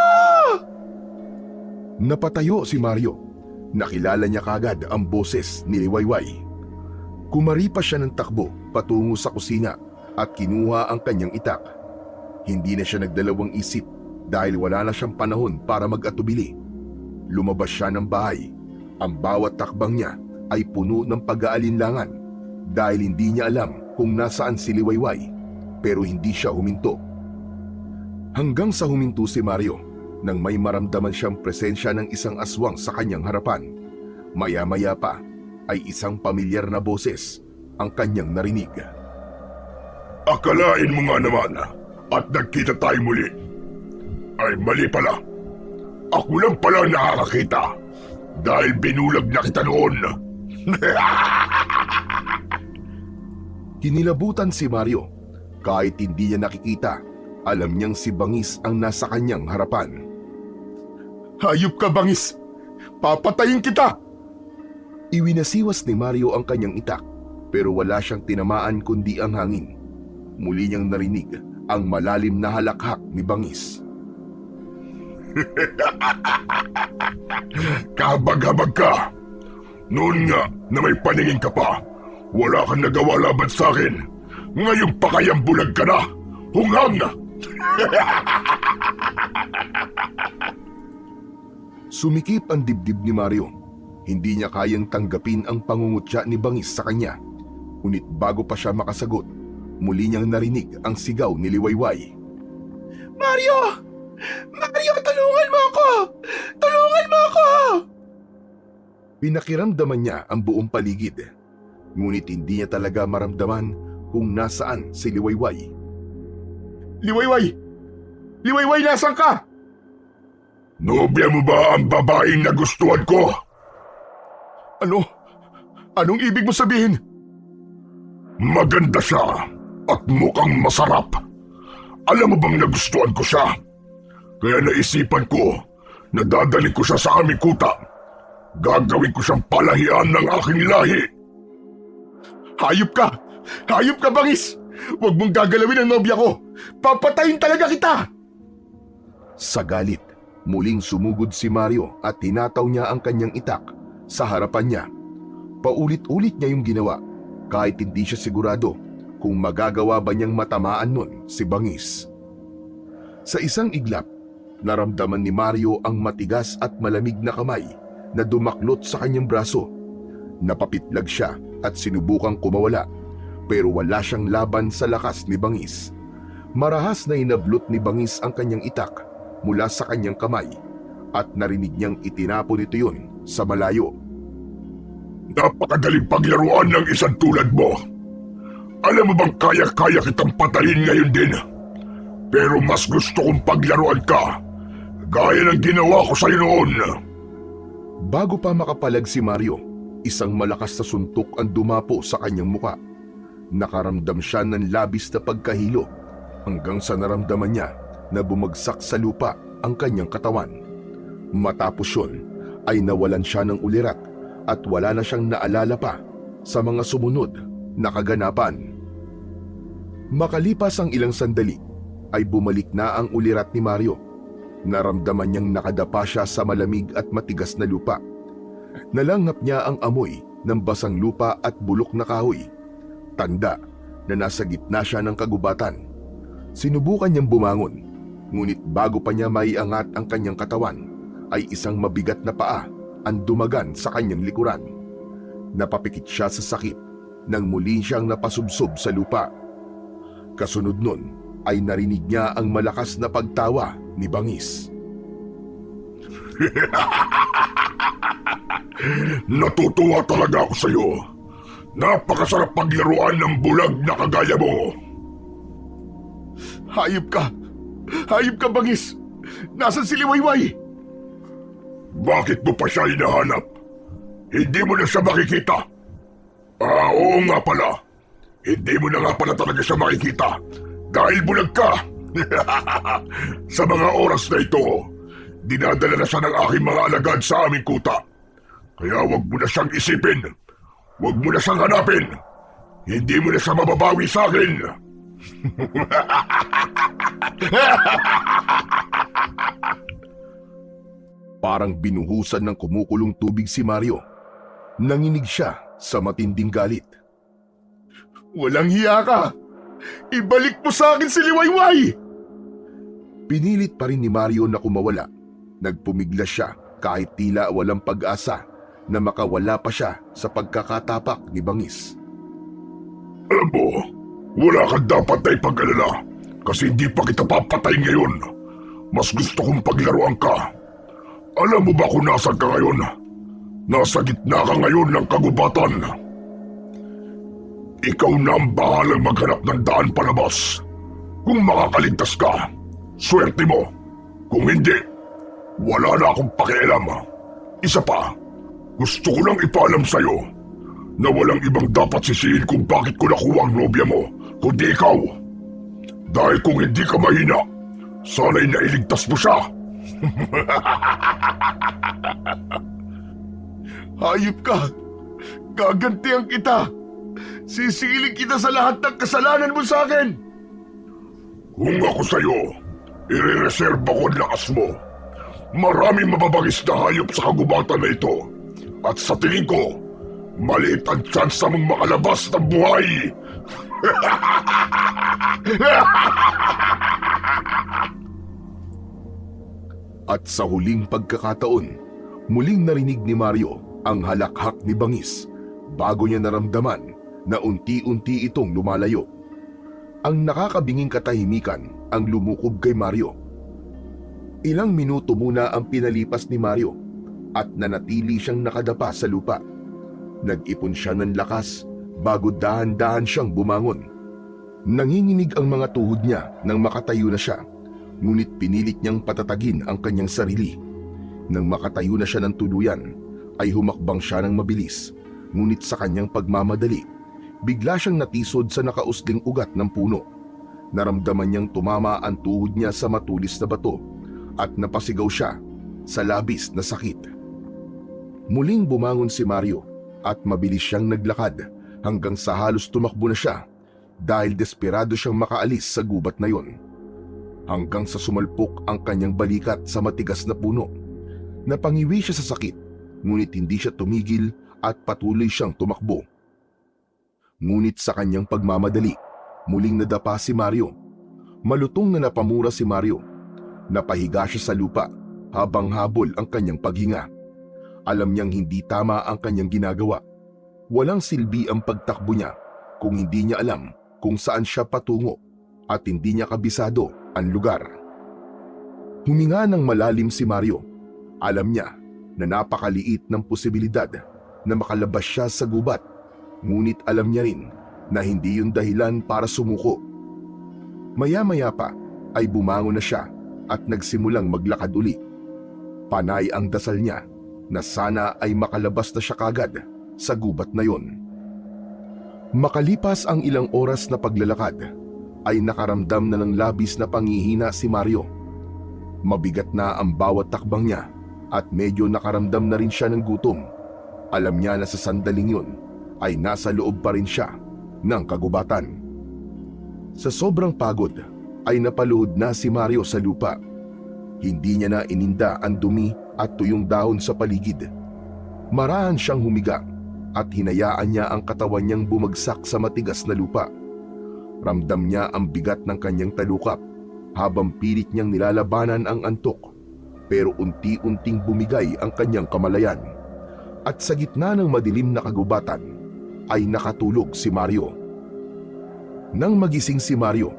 Napatayo si Mario. Nakilala niya kagad ang boses ni Liwayway. Kumaripas siya ng takbo patungo sa kusina at kinuha ang kanyang itak. Hindi na siya nagdalawang isip dahil wala na siyang panahon para mag-atubili. Lumabas siya ng bahay. Ang bawat takbang niya ay puno ng pag-aalinlangan dahil hindi niya alam kung nasaan si Liwayway, pero hindi siya huminto. Hanggang sa huminto si Mario nang may maramdaman siyang presensya ng isang aswang sa kanyang harapan. Maya-maya pa ay isang pamilyar na boses ang kanyang narinig. Akalain mo nga naman at nagkita tayo muli. Ay mali pala. Ako lang pala nakakakita dahil binulag na kita noon. Kinilabutan si Mario. Kahit hindi niya nakikita, alam niyang si Bangis ang nasa kanyang harapan. Hayop ka, Bangis! Papatayin kita! Iwinasiwas ni Mario ang kanyang itak, pero wala siyang tinamaan kundi ang hangin. Muli niyang narinig ang malalim na halakhak ni Bangis. Kabag-habag ka! Noon nga na may paningin ka pa, wala kang nagawa laban sa akin. Ngayon pa kayang bulag ka na? Hunghang na! Sumikip ang dibdib ni Mario. Hindi niya kayang tanggapin ang pangungutya ni Bangis sa kanya. Ngunit bago pa siya makasagot, muli niyang narinig ang sigaw ni Liwayway. Mario! Mario, tulungan mo ako! Tulungan mo ako! Pinakiramdaman niya ang buong paligid. Ngunit hindi niya talaga maramdaman kung nasaan si Liwayway. Liwayway! Liwayway, nasan ka? Nobya mo ba ang babaeng nagustuhan ko? Ano? Anong ibig mo sabihin? Maganda siya at mukhang masarap. Alam mo bang nagustuhan ko siya? Kaya naisipan ko na dadali ko siya sa aming kuta. Gagawin ko siyang palahian ng aking lahi. Hayop ka! Hayop ka, Bangis! Huwag mong gagalawin ang nobya ko! Papatayin talaga kita! Sa galit, muling sumugod si Mario at tinataw niya ang kanyang itak sa harapan niya. Paulit-ulit niya yung ginawa kahit hindi siya sigurado kung magagawa ba niyang matamaan nun si Bangis. Sa isang iglap, naramdaman ni Mario ang matigas at malamig na kamay na dumaklot sa kanyang braso. Napapitlag siya at sinubukang kumawala pero wala siyang laban sa lakas ni Bangis. Marahas na inablot ni Bangis ang kanyang itak mula sa kanyang kamay at narinig niyang itinapon ito yun sa malayo. Napakadaling paglaruan ng isang tulad mo. Alam mo bang kaya-kaya kitang patayin ngayon din? Pero mas gusto kong paglaruan ka, gaya ng ginawa ko sa'yo noon. Bago pa makapalag si Mario, isang malakas na suntok ang dumapo sa kanyang muka. Nakaramdam siya ng labis na pagkahilo hanggang sa naramdaman niya na bumagsak sa lupa ang kanyang katawan. Matapos yun ay nawalan siya ng ulirat at wala na siyang naalala pa sa mga sumunod na kaganapan. Makalipas ang ilang sandali ay bumalik na ang ulirat ni Mario. Naramdaman niyang nakadapa siya sa malamig at matigas na lupa. Nalanghap niya ang amoy ng basang lupa at bulok na kahoy. Tanda na nasa gitna siya ng kagubatan. Sinubukan niyang bumangon, ngunit bago pa niya maiangat ang kanyang katawan, ay isang mabigat na paa ang dumagan sa kanyang likuran. Napapikit siya sa sakit nang muli siyang napasubsob sa lupa. Kasunod nun ay narinig niya ang malakas na pagtawa ni Bangis. Natutuwa talaga ako sa'yo. Napakasarap paglaruan ng bulag na kagaya mo. Hayop ka! Hayop ka, Bangis! Nasaan si Liwayway? Bakit mo pa siya hinahanap? Hindi mo na siya makikita. Oo nga pala. Hindi mo na nga pala talaga siya makikita dahil bulag ka. Sa mga oras na ito, dinadala na siya ng aking mga alagad sa aming kuta. Kaya wag mo na siyang isipin. Wag mo na siyang hanapin. Hindi mo na siya mababawi sa akin. Parang binuhusan ng kumukulong tubig si Mario. Nanginig siya sa matinding galit. Walang hiya ka! Ibalik mo sa akin si Liwayway! Pinilit pa rin ni Mario na kumawala. Nagpumiglas siya kahit tila walang pag-asa na makawala pa siya sa pagkakatapak ni Bangis. Alam mo, wala kang dapat na ipag-alala kasi hindi pa kita papatay ngayon. Mas gusto kong paglaruan ka. Alam mo ba kung nasan ka ngayon? Nasa gitna ka ngayon ng kagubatan. Ikaw na ang bahalang maghanap ng daan palabas. Kung makakaligtas ka, swerte mo. Kung hindi, wala na akong pakialam. Isa pa, gusto ko lang ipaalam sa'yo na walang ibang dapat sisihin kung bakit ko nakuha ang nobya mo, kundi ikaw. Dahil kung hindi ka mahina, sana'y nailigtas mo siya. Hayop ka! Gagantihan kita! Sisiling kita sa lahat ng kasalanan mo sa akin! Kung ako sa'yo, irereserba ko ang lakas mo. Maraming mababangis na hayop sa kagubatan na ito At sa tingin ko, maliit ang tsansa mong makalabas ng buhay. At sa huling pagkakataon, muling narinig ni Mario ang halakhak ni Bangis bago niya naramdaman na unti-unti itong lumalayo. Ang nakakabinging katahimikan ang lumukob kay Mario. Ilang minuto muna ang pinalipas ni Mario at nanatili siyang nakadapa sa lupa. Nag-ipon siya ng lakas bago dahan-dahan siyang bumangon. Nanginginig ang mga tuhod niya nang makatayo na siya, ngunit pinilit niyang patatagin ang kanyang sarili. Nang makatayo na siya ng tuluyan, ay humakbang siya ng mabilis, ngunit sa kanyang pagmamadali, bigla siyang natisod sa nakausling ugat ng puno. Naramdaman niyang tumama ang tuhod niya sa matulis na bato at napasigaw siya sa labis na sakit. Muling bumangon si Mario at mabilis siyang naglakad hanggang sa halos tumakbo na siya dahil desperado siyang makaalis sa gubat na yon. Hanggang sa sumalpok ang kanyang balikat sa matigas na puno. Napangiwi siya sa sakit, ngunit hindi siya tumigil at patuloy siyang tumakbo. Ngunit sa kanyang pagmamadali, muling nadapa si Mario. Malutong na napamura si Mario. Napahiga siya sa lupa habang habol ang kanyang paghinga. Alam niyang hindi tama ang kanyang ginagawa. Walang silbi ang pagtakbo niya kung hindi niya alam kung saan siya patungo at hindi niya kabisado ang lugar. Huminga ng malalim si Mario. Alam niya na napakaliit ng posibilidad na makalabas siya sa gubat, ngunit alam niya rin na hindi yun dahilan para sumuko. Maya-maya pa ay bumangon na siya at nagsimulang maglakad uli. Panay ang dasal niya na sana ay makalabas na siya kagad sa gubat na yon. Makalipas ang ilang oras na paglalakad, ay nakaramdam na ng labis na panghihina si Mario. Mabigat na ang bawat takbang niya at medyo nakaramdam na rin siya ng gutom. Alam niya na sa sandaling yun ay nasa loob pa rin siya ng kagubatan. Sa sobrang pagod ay napaluhod na si Mario sa lupa. Hindi niya na ininda ang dumi at tuyong dahon sa paligid. Marahan siyang humiga at hinayaan niya ang katawan niyang bumagsak sa matigas na lupa. Ramdam niya ang bigat ng kanyang talukap habang pilit niyang nilalabanan ang antok, pero unti-unting bumigay ang kanyang kamalayan. At sa gitna ng madilim na kagubatan ay nakatulog si Mario. Nang magising si Mario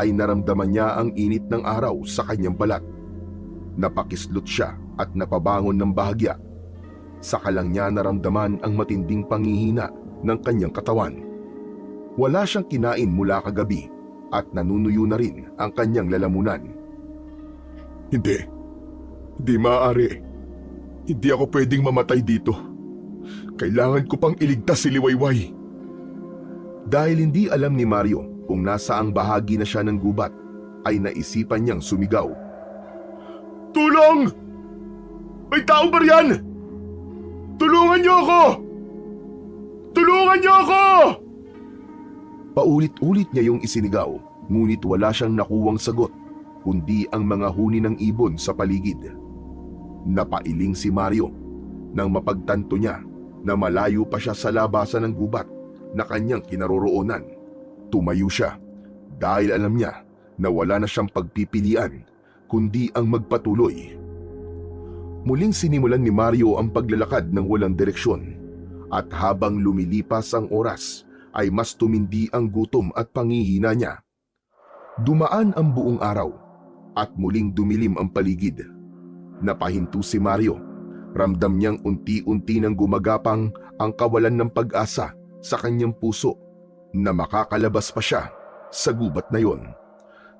ay naramdaman niya ang init ng araw sa kanyang balat. Napakislot siya at napabangon ng bahagya. Saka lang niya naramdaman ang matinding panghihina ng kanyang katawan. Wala siyang kinain mula kagabi at nanunuyo na rin ang kanyang lalamunan. Hindi maaari. Hindi ako pwedeng mamatay dito. Kailangan ko pang iligtas si Liwayway. Dahil hindi alam ni Mario kung nasaang bahagi na siya ng gubat, ay naisipan niyang sumigaw. Tulong! May tao ba riyan? Tulungan niyo ako! Tulungan niyo ako! Paulit-ulit niya yung isinigaw, ngunit wala siyang nakuwang sagot, kundi ang mga huni ng ibon sa paligid. Napailing si Mario nang mapagtanto niya na malayo pa siya sa labasan ng gubat na kanyang kinaroroonan. Tumayo siya dahil alam niya na wala na siyang pagpipilian kundi ang magpatuloy. Muling sinimulan ni Mario ang paglalakad ng walang direksyon, at habang lumilipas ang oras ay mas tumindi ang gutom at panghihina niya. Dumaan ang buong araw at muling dumilim ang paligid. Napahinto si Mario. Ramdam niyang unti-unti nang gumagapang ang kawalan ng pag-asa sa kanyang puso na makakalabas pa siya sa gubat na yon.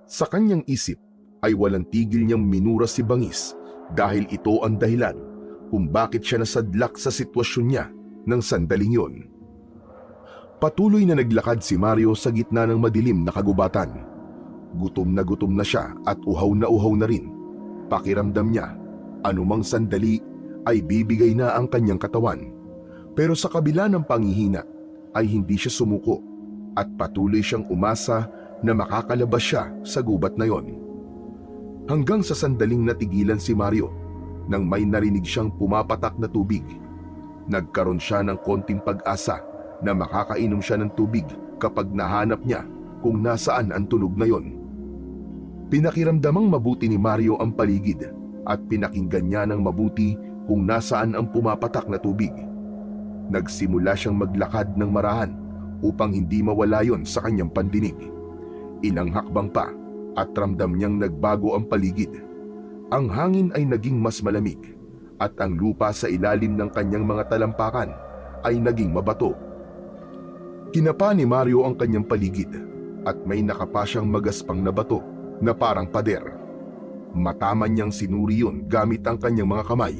Sa kanyang isip ay walang tigil niyang minura si Bangis dahil ito ang dahilan kung bakit siya nasadlak sa sitwasyon niya ng sandaling yon. Patuloy na naglakad si Mario sa gitna ng madilim na kagubatan. Gutom na siya at uhaw na rin. Pakiramdam niya, anumang sandali ay bibigay na ang kanyang katawan. Pero sa kabila ng panghihina ay hindi siya sumuko at patuloy siyang umasa na makakalabas siya sa gubat na yon. Hanggang sa sandaling natigilan si Mario nang may narinig siyang pumapatak na tubig. Nagkaroon siya ng konting pag-asa na makakainom siya ng tubig kapag nahanap niya kung nasaan ang tunog na yon. Pinakiramdamang mabuti ni Mario ang paligid at pinakinggan niya ng mabuti kung nasaan ang pumapatak na tubig. Nagsimula siyang maglakad ng marahan upang hindi mawala yon sa kanyang pandinig. Ilang hakbang pa at ramdam niyang nagbago ang paligid. Ang hangin ay naging mas malamig at ang lupa sa ilalim ng kanyang mga talampakan ay naging mabato. Kinapa ni Mario ang kanyang paligid at may nakapa siyang magaspang na bato na parang pader. Mataman niyang sinuri yun gamit ang kanyang mga kamay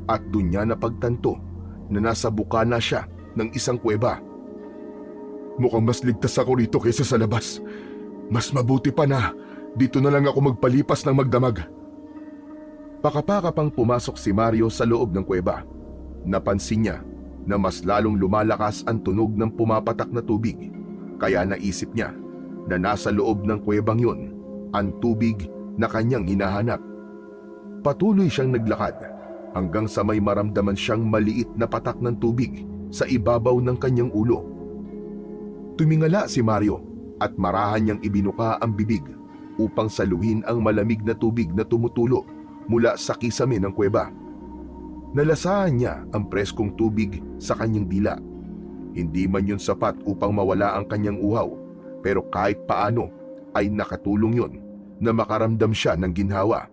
at doon niya napagtanto na nasa bukana siya ng isang kuweba. Mukhang mas ligtas ako rito kaysa sa labas. Mas mabuti pa na dito na lang ako magpalipas ng magdamag. Pakapakapang pumasok si Mario sa loob ng kuweba. Napansin niya na mas lalong lumalakas ang tunog ng pumapatak na tubig, kaya naisip niya na nasa loob ng kuwebang yun ang tubig na kanyang hinahanap. Patuloy siyang naglakad hanggang sa may maramdaman siyang maliit na patak ng tubig sa ibabaw ng kanyang ulo. Tumingala si Mario at marahan niyang ibinuka ang bibig upang saluhin ang malamig na tubig na tumutulo mula sa kisame ng kuweba. Nalasahan niya ang preskong tubig sa kanyang dila. Hindi man yun sapat upang mawala ang kanyang uhaw, pero kahit paano ay nakatulong yun na makaramdam siya ng ginhawa.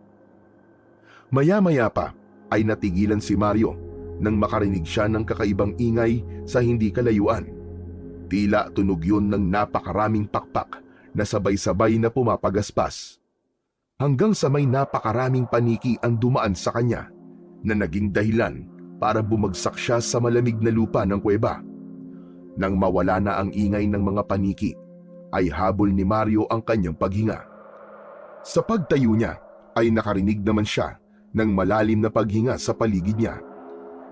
Maya-maya pa ay natigilan si Mario nang makarinig siya ng kakaibang ingay sa hindi kalayuan. Tila tunog yun ng napakaraming pakpak na sabay-sabay na pumapagaspas. Hanggang sa may napakaraming paniki ang dumaan sa kanya na naging dahilan para bumagsak siya sa malamig na lupa ng kuweba. Nang mawala na ang ingay ng mga paniki, ay habol ni Mario ang kanyang paghinga. Sa pagtayo niya ay nakarinig naman siya ng malalim na paghinga sa paligid niya.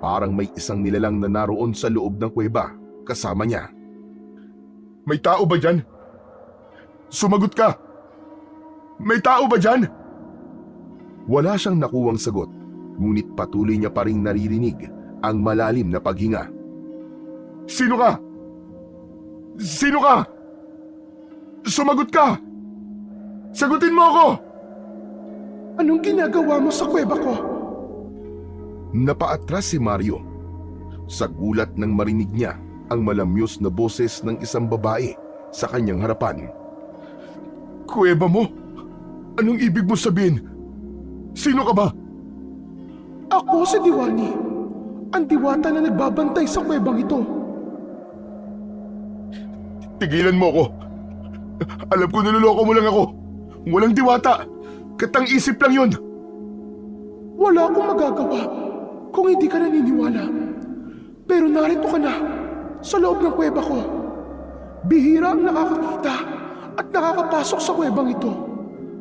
Parang may isang nilalang na naroon sa loob ng kuweba kasama niya. May tao ba dyan? Sumagot ka! May tao ba dyan? Wala siyang nakuwang sagot, ngunit patuloy niya pa ring naririnig ang malalim na paghinga. Sino ka? Sino ka? Sumagot ka! Sagutin mo ako! Anong ginagawa mo sa kuweba ko? Napaatras si Mario. Sa gulat nang marinig niya ang malamyos na boses ng isang babae sa kanyang harapan. Kuweba mo? Anong ibig mo sabihin? Sino ka ba? Ako si Diwani, ang diwata na nagbabantay sa kuwebang ito. Tigilan mo ako. Alam ko niloloko mo lang ako. Walang diwata. Katang-isip lang yun. Wala akong magagawa kung hindi ka naniniwala. Pero narito ka na, sa loob ng kuweba ko. Bihira ang nakakakita at nakakapasok sa kuwebang ito.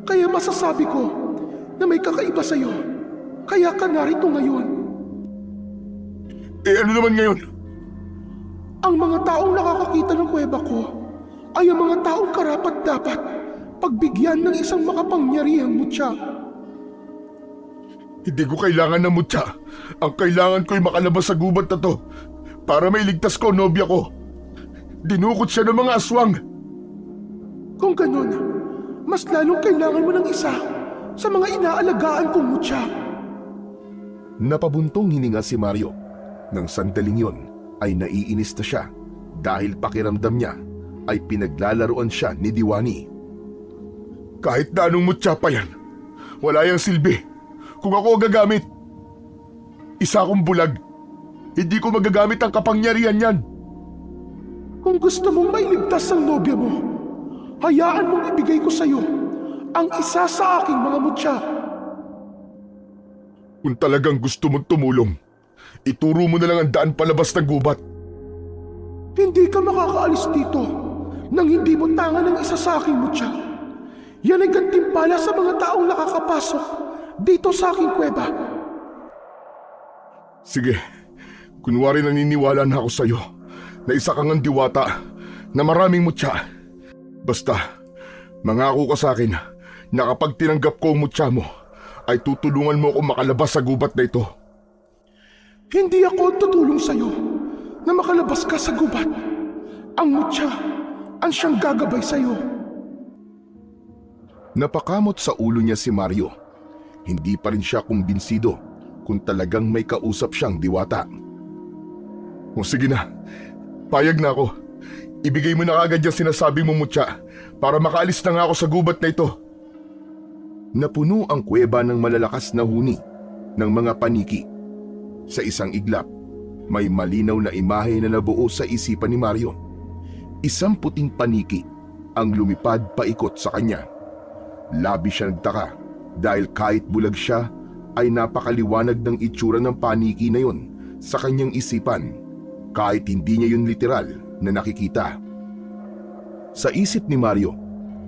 Kaya masasabi ko na may kakaiba sa'yo. Kaya ka narito ngayon. Ano naman ngayon? Ang mga taong nakakakita ng kuweba ko ay ang mga taong karapat-dapat pagbigyan ng isang makapangyarihang mutya. Hindi ko kailangan ng mutya. Ang kailangan ko'y makalabas sa gubat na to para mailigtas ko ang nobya ko. Dinukot siya ng mga aswang. Kung ganun, mas lalong kailangan mo ng isa sa mga inaalagaan kong mutya. Napabuntong hininga si Mario. Nang sandaling yon ay naiinis na siya dahil pakiramdam niya ay pinaglalaroan siya ni Diwani. Kahit na anong mutya pa yan, wala yang silbi kung ako ang gagamit. Isa akong bulag. Hindi ko magagamit ang kapangyarihan yan. Kung gusto mong mailigtas ang nobya mo, hayaan mong ibigay ko sa iyo ang isa sa aking mga mutya. Kung talagang gusto mong tumulong, ituro mo na lang ang daan palabas ng gubat. Hindi ka makakaalis dito nang hindi mo tangan ng isa sa aking mutya. Yan ay gantimpala sa mga taong nakakapasok dito sa aking kuweba. Sige, kunwari naniniwala na ako sa'yo na isa kang ang diwata na maraming mutya. Basta, mangako ka sa akin na kapag tinanggap ko ang mutya mo, ay tutulungan mo akong makalabas sa gubat na ito. Hindi ako tutulong sa'yo na makalabas ka sa gubat. Ang mutya ang siyang gagabay sa'yo. Napakamot sa ulo niya si Mario. Hindi pa rin siya kumbinsido kung talagang may kausap siyang diwata. O sige na, payag na ako. Ibigay mo na agad yung sinasabi mo, mutya, para makaalis na nga ako sa gubat na ito. Napuno ang kuweba ng malalakas na huni ng mga paniki. Sa isang iglap, may malinaw na imahe na nabuo sa isipan ni Mario. Isang puting paniki ang lumipad paikot sa kanya. Labis siya nagtaka dahil kahit bulag siya ay napakaliwanag ng itsura ng paniki na yon sa kanyang isipan kahit hindi niya yun literal na nakikita. Sa isip ni Mario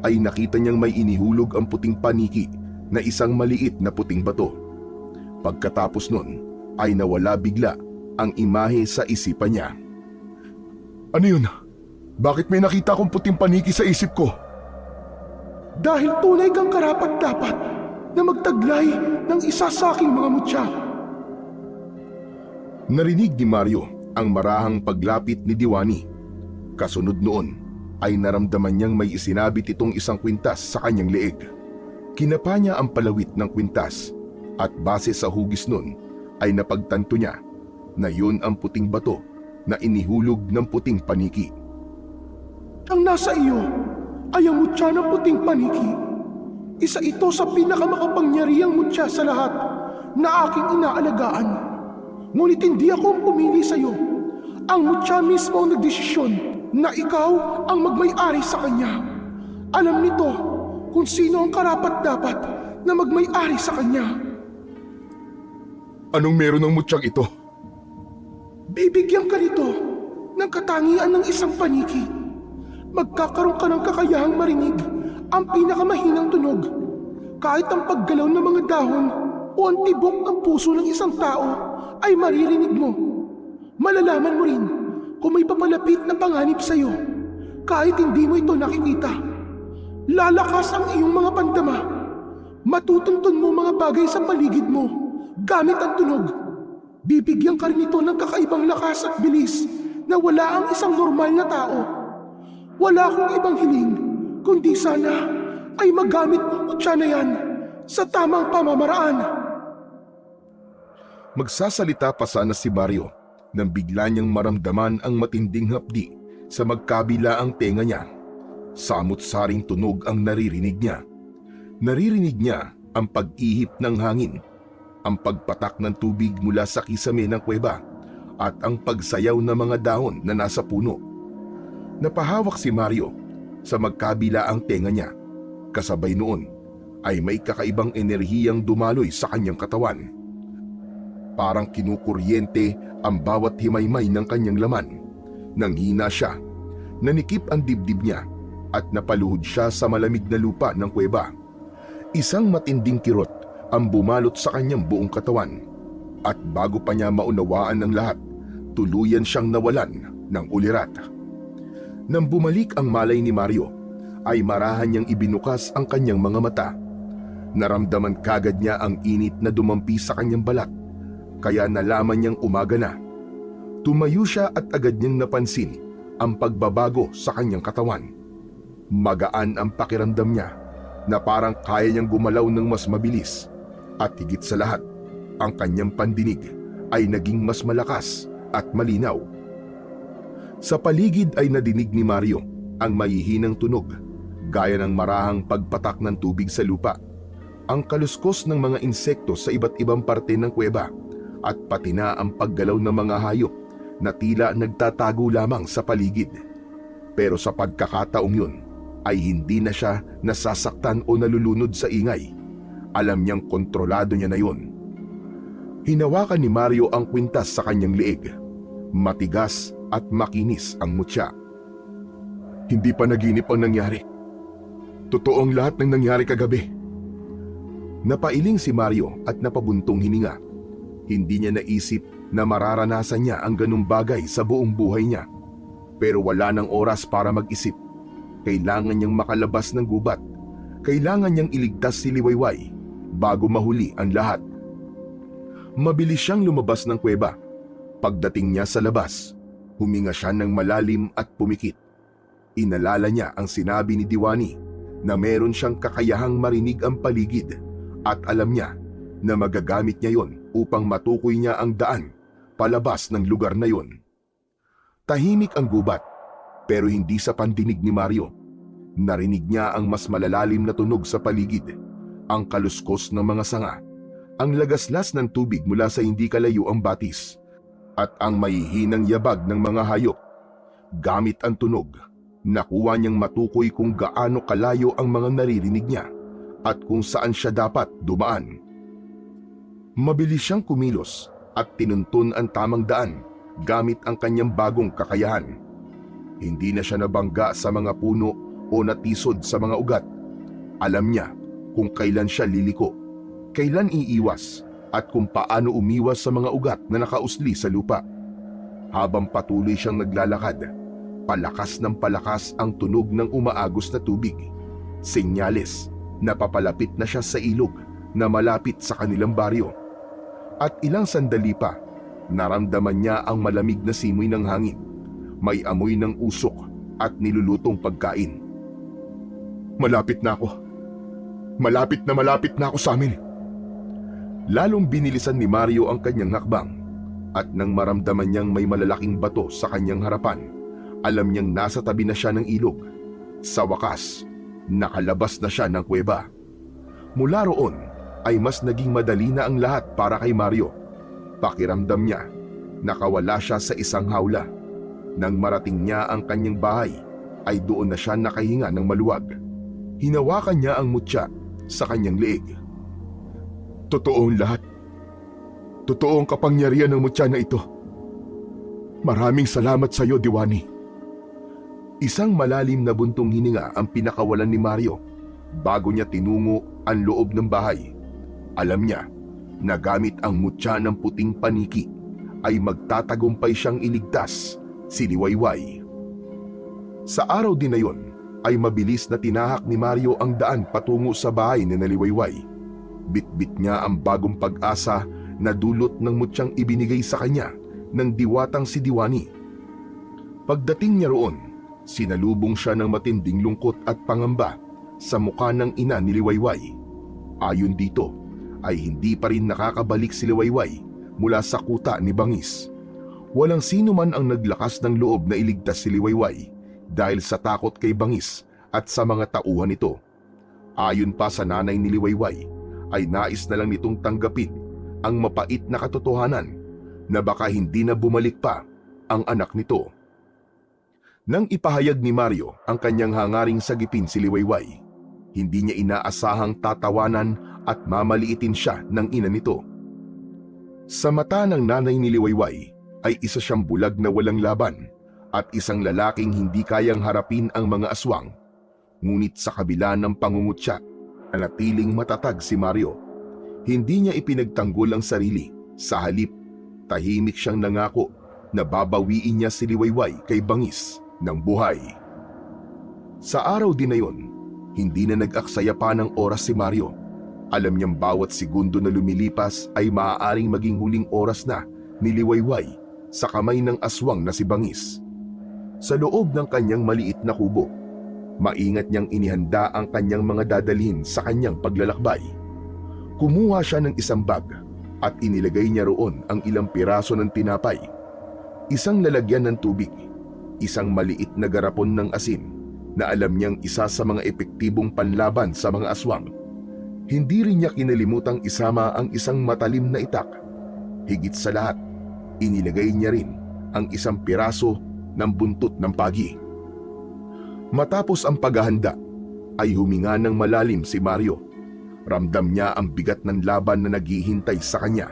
ay nakita niyang may inihulog ang puting paniki na isang maliit na puting bato. Pagkatapos nun ay nawala bigla ang imahe sa isipan niya. Ano yun? Bakit may nakita akong puting paniki sa isip ko? Dahil tunay kang karapat-dapat na magtaglay ng isa sa aking mga mutya. Narinig ni Mario ang marahang paglapit ni Diwani. Kasunod noon ay naramdaman niyang may isinabit itong isang kwintas sa kanyang leeg. Kinapa niya ang palawit ng kwintas at base sa hugis nun ay napagtanto niya na yun ang puting bato na inihulog ng puting paniki. Ang nasa iyo ay ang mutya ng puting paniki. Isa ito sa pinakamakapangyarihang mutya sa lahat na aking inaalagaan. Ngunit hindi ako ang pumili sa iyo. Ang mutya mismo ang nagdesisyon na ikaw ang magmay-ari sa kanya. Alam nito kung sino ang karapat-dapat na magmay-ari sa kanya. Anong meron ng mutyang ito? Bibigyan ka nito ng katangian ng isang paniki. Magkakaroon ka ng kakayahang marinig ang pinakamahinang tunog. Kahit ang paggalaw ng mga dahon o ang tibok ng puso ng isang tao ay maririnig mo. Malalaman mo rin kung may papalapit na panganib sa iyo kahit hindi mo ito nakikita. Lalakas ang iyong mga pandama. Matutuntun mo mga bagay sa paligid mo gamit ang tunog. Bibigyan ka rin ito ng kakaibang lakas at bilis na wala ang isang normal na tao. Wala akong ibang hiling kundi sana ay magamit mo mutya na yan sa tamang pamamaraan. Magsasalita pa sana si Mario nang bigla niyang maramdaman ang matinding hapdi sa magkabilaang tenga niya. Samot-saring tunog ang naririnig niya. Naririnig niya ang pag-ihip ng hangin, ang pagpatak ng tubig mula sa kisame ng kuweba at ang pagsayaw ng mga dahon na nasa puno. Napahawak si Mario sa magkabilaang tenga niya. Kasabay noon ay may kakaibang enerhiyang dumaloy sa kanyang katawan. Parang kinukuryente ang bawat himaymay ng kanyang laman. Nanghina siya, nanikip ang dibdib niya at napaluhod siya sa malamig na lupa ng kuweba. Isang matinding kirot ang bumalot sa kanyang buong katawan. At bago pa niya maunawaan ang lahat, tuluyan siyang nawalan ng ulirat. Nang bumalik ang malay ni Mario, ay marahan niyang ibinukas ang kanyang mga mata. Naramdaman kagad niya ang init na dumampi sa kanyang balat, kaya nalaman niyang umaga na. Tumayo siya at agad niyang napansin ang pagbabago sa kanyang katawan. Magaan ang pakiramdam niya na parang kaya niyang gumalaw ng mas mabilis at higit sa lahat, ang kanyang pandinig ay naging mas malakas at malinaw. Sa paligid ay nadinig ni Mario ang mahihinang tunog, gaya ng marahang pagpatak ng tubig sa lupa, ang kaluskos ng mga insekto sa iba't ibang parte ng kuweba, at pati na ang paggalaw ng mga hayop na tila nagtatago lamang sa paligid. Pero sa pagkakataong yun, ay hindi na siya nasasaktan o nalulunod sa ingay. Alam niyang kontrolado niya na yun. Hinawakan ni Mario ang kwintas sa kanyang leeg. Matigas at makinis ang mutya. Hindi pa naginip ang nangyari. Totoo ang lahat ng nangyari kagabi. Napailing si Mario at napabuntong hininga. Hindi niya naisip na mararanasan niya ang ganung bagay sa buong buhay niya. Pero wala nang oras para mag-isip. Kailangan niyang makalabas ng gubat. Kailangan niyang iligtas si Liwayway bago mahuli ang lahat. Mabilis siyang lumabas ng kuweba Pagdating niya sa labas, huminga siya ng malalim at pumikit. Inalala niya ang sinabi ni Diwani na meron siyang kakayahang marinig ang paligid at alam niya na magagamit niya yon upang matukoy niya ang daan palabas ng lugar na yon. Tahimik ang gubat pero hindi sa pandinig ni Mario. Narinig niya ang mas malalalim na tunog sa paligid, ang kaluskos ng mga sanga, ang lagaslas ng tubig mula sa hindi kalayo ang batis, at ang mahihinang yabag ng mga hayop. Gamit ang tunog, nakuha niyang matukoy kung gaano kalayo ang mga naririnig niya at kung saan siya dapat dumaan. Mabilis siyang kumilos at tinuntun ang tamang daan gamit ang kanyang bagong kakayahan. Hindi na siya nabangga sa mga puno o natisod sa mga ugat. Alam niya kung kailan siya liliko, kailan iiwas, at kung paano umiwas sa mga ugat na nakausli sa lupa. Habang patuloy siyang naglalakad, palakas ng palakas ang tunog ng umaagos na tubig. Senyales na papalapit na siya sa ilog na malapit sa kanilang baryo. At ilang sandali pa, naramdaman niya ang malamig na simoy ng hangin. May amoy ng usok at nilulutong pagkain. Malapit na ako. Malapit na ako sa amin. Lalong binilisan ni Mario ang kanyang hakbang, at nang maramdaman niyang may malalaking bato sa kanyang harapan, alam niyang nasa tabi na siya ng ilog. Sa wakas, nakalabas na siya ng kuweba. Mula roon ay mas naging madali na ang lahat para kay Mario. Pakiramdam niya, nakawala siya sa isang hawla. Nang marating niya ang kanyang bahay, ay doon na siya nakahinga ng maluwag. Hinawakan niya ang mutya sa kanyang leeg. Totoo ang lahat. Totoo ang kapangyarihan ng mutya na ito. Maraming salamat sa iyo, Diwani. Isang malalim na buntong hininga ang pinakawalan ni Mario bago niya tinungo ang loob ng bahay. Alam niya na gamit ang mutya ng puting paniki ay magtatagumpay siyang iligtas si Liwayway. Sa araw din na yon ay mabilis na tinahak ni Mario ang daan patungo sa bahay ni Liwayway. Bitbit niya ang bagong pag-asa na dulot ng mutyang ibinigay sa kanya ng diwatang si Diwani. Pagdating niya roon, sinalubong siya ng matinding lungkot at pangamba sa mukha ng ina ni Liwayway. Ayon dito, ay hindi pa rin nakakabalik si Liwayway mula sa kuta ni Bangis. Walang sino man ang naglakas ng loob na iligtas si Liwayway dahil sa takot kay Bangis at sa mga tauhan nito. Ayon pa sa nanay ni Liwayway, ay nais na lang nitong tanggapin ang mapait na katotohanan na baka hindi na bumalik pa ang anak nito. Nang ipahayag ni Mario ang kanyang hangaring sagipin si Liwayway, hindi niya inaasahang tatawanan at mamaliitin siya ng ina nito. Sa mata ng nanay ni Liwayway ay isa siyang bulag na walang laban at isang lalaking hindi kayang harapin ang mga aswang. Ngunit sa kabila ng pangungutya, nanatiling matatag si Mario. Hindi niya ipinagtanggol ang sarili. Sa halip, tahimik siyang nangako na babawiin niya si Liwayway kay Bangis ng buhay. Sa araw din na yon, hindi na nag-aksaya pa ng oras si Mario. Alam niyang bawat segundo na lumilipas ay maaaring maging huling oras na ni Liwayway sa kamay ng aswang na si Bangis. Sa loob ng kanyang maliit na kubo, maingat niyang inihanda ang kanyang mga dadalhin sa kanyang paglalakbay. Kumuha siya ng isang bag at inilagay niya roon ang ilang piraso ng tinapay, isang lalagyan ng tubig, isang maliit na garapon ng asin na alam niyang isa sa mga epektibong panlaban sa mga aswang. Hindi rin niya kinalimutang isama ang isang matalim na itak. Higit sa lahat, inilagay niya rin ang isang piraso ng buntot ng pagi. Matapos ang paghahanda, ay huminga ng malalim si Mario. Ramdam niya ang bigat ng laban na naghihintay sa kanya.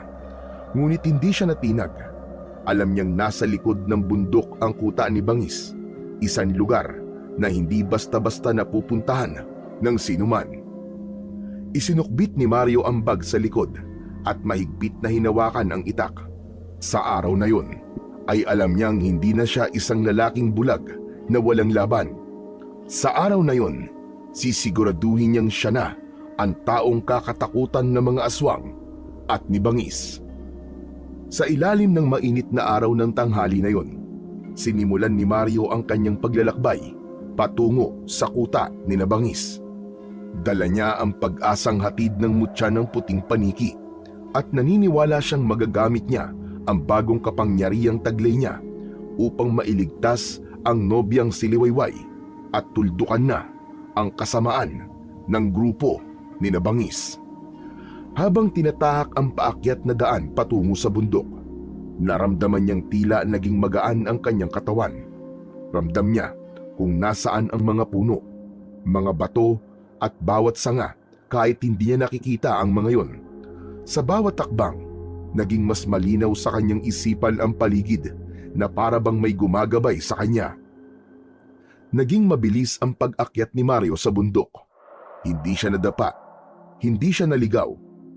Ngunit hindi siya natinag. Alam niyang nasa likod ng bundok ang kuta ni Bangis, isang lugar na hindi basta-basta napupuntahan ng sinuman. Isinukbit ni Mario ang bag sa likod at mahigpit na hinawakan ang itak. Sa araw na yun, ay alam niyang hindi na siya isang lalaking bulag na walang laban. Sa araw na yun, sisiguraduhin niyang siya na ang taong kakatakutan ng mga aswang at ni Bangis. Sa ilalim ng mainit na araw ng tanghali na yon, sinimulan ni Mario ang kanyang paglalakbay patungo sa kuta ni Nabangis. Dala niya ang pag-asang hatid ng mutya ng puting paniki at naniniwala siyang magagamit niya ang bagong kapangyarihang taglay niya upang mailigtas ang nobyang si Liwayway at tuldukan na ang kasamaan ng grupo ni Nabangis. Habang tinatahak ang paakyat na daan patungo sa bundok, naramdaman niyang tila naging magaan ang kanyang katawan. Ramdam niya kung nasaan ang mga puno, mga bato at bawat sanga kahit hindi niya nakikita ang mga yon. Sa bawat takbang, naging mas malinaw sa kanyang isipan ang paligid na para bang may gumagabay sa kanya. Naging mabilis ang pag-akyat ni Mario sa bundok. Hindi siya nadapa, hindi siya naligaw,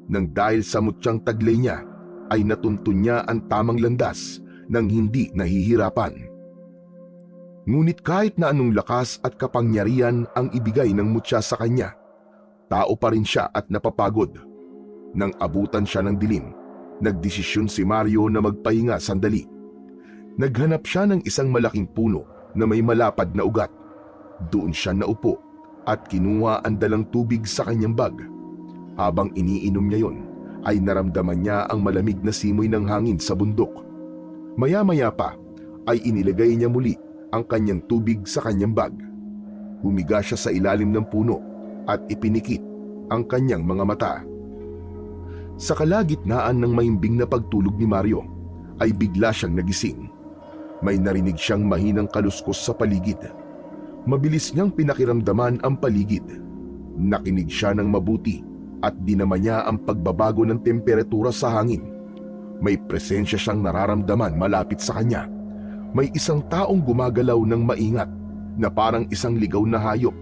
nang dahil sa mutyang taglay niya ay natuntun niya ang tamang landas nang hindi nahihirapan. Ngunit kahit na anong lakas at kapangyarihan ang ibigay ng mutya sa kanya, tao pa rin siya at napapagod. Nang abutan siya ng dilim, nagdesisyon si Mario na magpahinga sandali. Naghanap siya ng isang malaking puno na may malapad na ugat. Doon siya naupo at kinuha ang dalang tubig sa kanyang bag. Habang iniinom niya yon, ay naramdaman niya ang malamig na simoy ng hangin sa bundok. Maya-maya pa ay inilagay niya muli ang kanyang tubig sa kanyang bag. Humiga siya sa ilalim ng puno at ipinikit ang kanyang mga mata. Sa kalagitnaan ng mahimbing na pagtulog ni Mario, ay bigla siyang nagising. May narinig siyang mahinang kaluskos sa paligid. Mabilis niyang pinakiramdaman ang paligid. Nakinig siya ng mabuti at dinama niya ang pagbabago ng temperatura sa hangin. May presensya siyang nararamdaman malapit sa kanya. May isang taong gumagalaw ng maingat na parang isang ligaw na hayop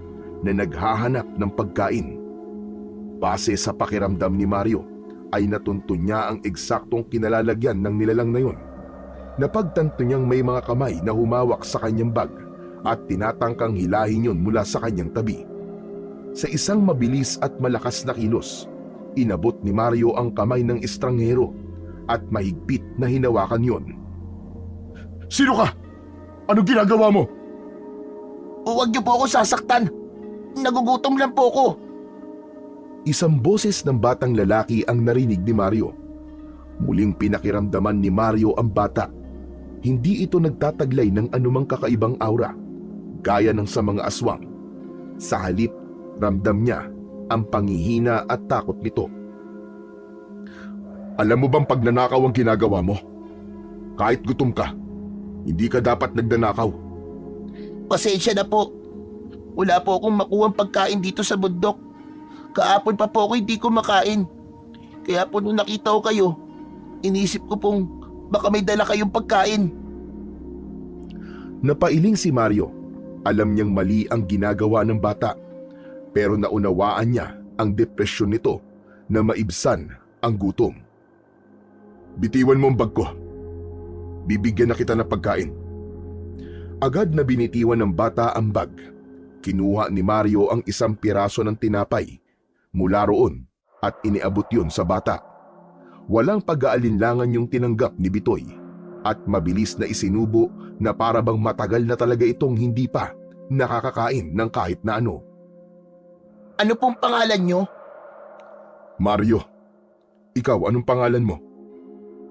na naghahanap ng pagkain. Base sa pakiramdam ni Mario, ay natuntun niya ang eksaktong kinalalagyan ng nilalang na yun. Napagtanto niyang may mga kamay na humawak sa kanyang bag at tinatangkang hilahin yun mula sa kanyang tabi. Sa isang mabilis at malakas na kilos, inabot ni Mario ang kamay ng estranghero at mahigpit na hinawakan yon. Sino ka? Anong ginagawa mo? Huwag niyo po ako sasaktan. Nagugutom lang po ako. Isang boses ng batang lalaki ang narinig ni Mario. Muling pinakiramdaman ni Mario ang bata. Hindi ito nagtataglay ng anumang kakaibang aura, gaya ng sa mga aswang. Sa halip, ramdam niya ang panghihina at takot nito. Alam mo bang pagnanakaw ang ginagawa mo? Kahit gutom ka, hindi ka dapat nagnanakaw. Pasensya na po. Wala po akong makuhang pagkain dito sa bundok. Kaapon pa po ako hindi ko makain. Kaya po nung nakita ko kayo, inisip ko pong baka may dala kayong pagkain. Napailing si Mario. Alam niyang mali ang ginagawa ng bata. Pero naunawaan niya ang depresyon nito na maibsan ang gutom. Bitiwan mo ang bag ko. Bibigyan na kita ng pagkain. Agad na binitiwan ng bata ang bag. Kinuha ni Mario ang isang piraso ng tinapay mula roon at iniabot yun sa bata. Walang pag-aalinlangan yung tinanggap ni Bitoy at mabilis na isinubo na para bang matagal na talaga itong hindi pa nakakakain ng kahit na ano. Ano pong pangalan nyo? Mario. Ikaw, anong pangalan mo?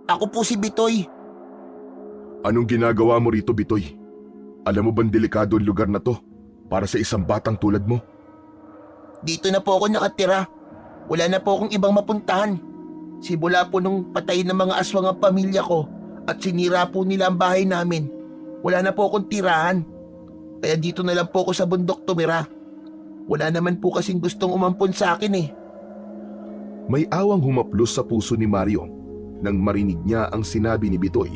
Ako po si Bitoy. Anong ginagawa mo rito, Bitoy? Alam mo bang delikado ang lugar na to para sa isang batang tulad mo? Dito na po ako nakatira. Wala na po akong ibang mapuntahan. Simula po nung patay ng mga aswang ang pamilya ko at sinira po nila ang bahay namin, wala na po akong tirahan. Kaya dito na lang po ako sa bundok tumira. Wala naman po kasing gustong umampon sa akin eh. May awang humaplos sa puso ni Mario nang marinig niya ang sinabi ni Bitoy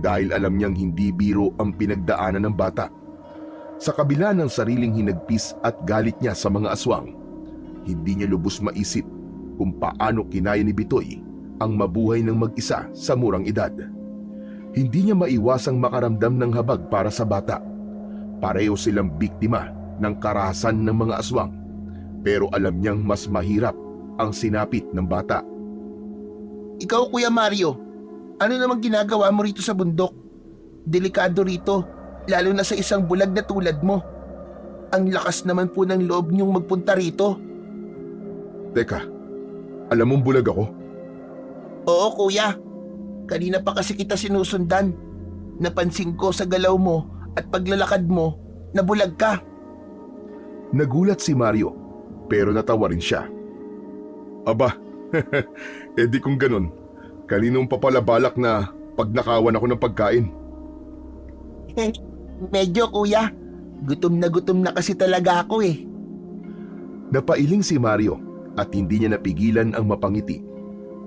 dahil alam niyang hindi biro ang pinagdaanan ng bata. Sa kabila ng sariling hinagpis at galit niya sa mga aswang, hindi niya lubos maisip kung paano kinaya ni Bitoy ang mabuhay ng mag-isa sa murang edad. Hindi niya maiwasang makaramdam ng habag para sa bata. Pareho silang biktima ng karahasan ng mga aswang, pero alam niyang mas mahirap ang sinapit ng bata. Ikaw, Kuya Mario, Ano namang ginagawa mo rito sa bundok? Delikado rito, lalo na sa isang bulag na tulad mo. Ang lakas naman po ng loob niyong magpunta rito. Teka, alam mong bulag ako? Oo kuya, kanina pa kasi kita sinusundan. Napansin ko sa galaw mo at paglalakad mo na bulag ka. Nagulat si Mario, pero natawa rin siya. Aba, edi kung ganun, kaninong papalabalak na pagnakawan ako ng pagkain? Medyo kuya, gutom na kasi talaga ako eh. Napailing si Mario at hindi niya napigilan ang mapangiti.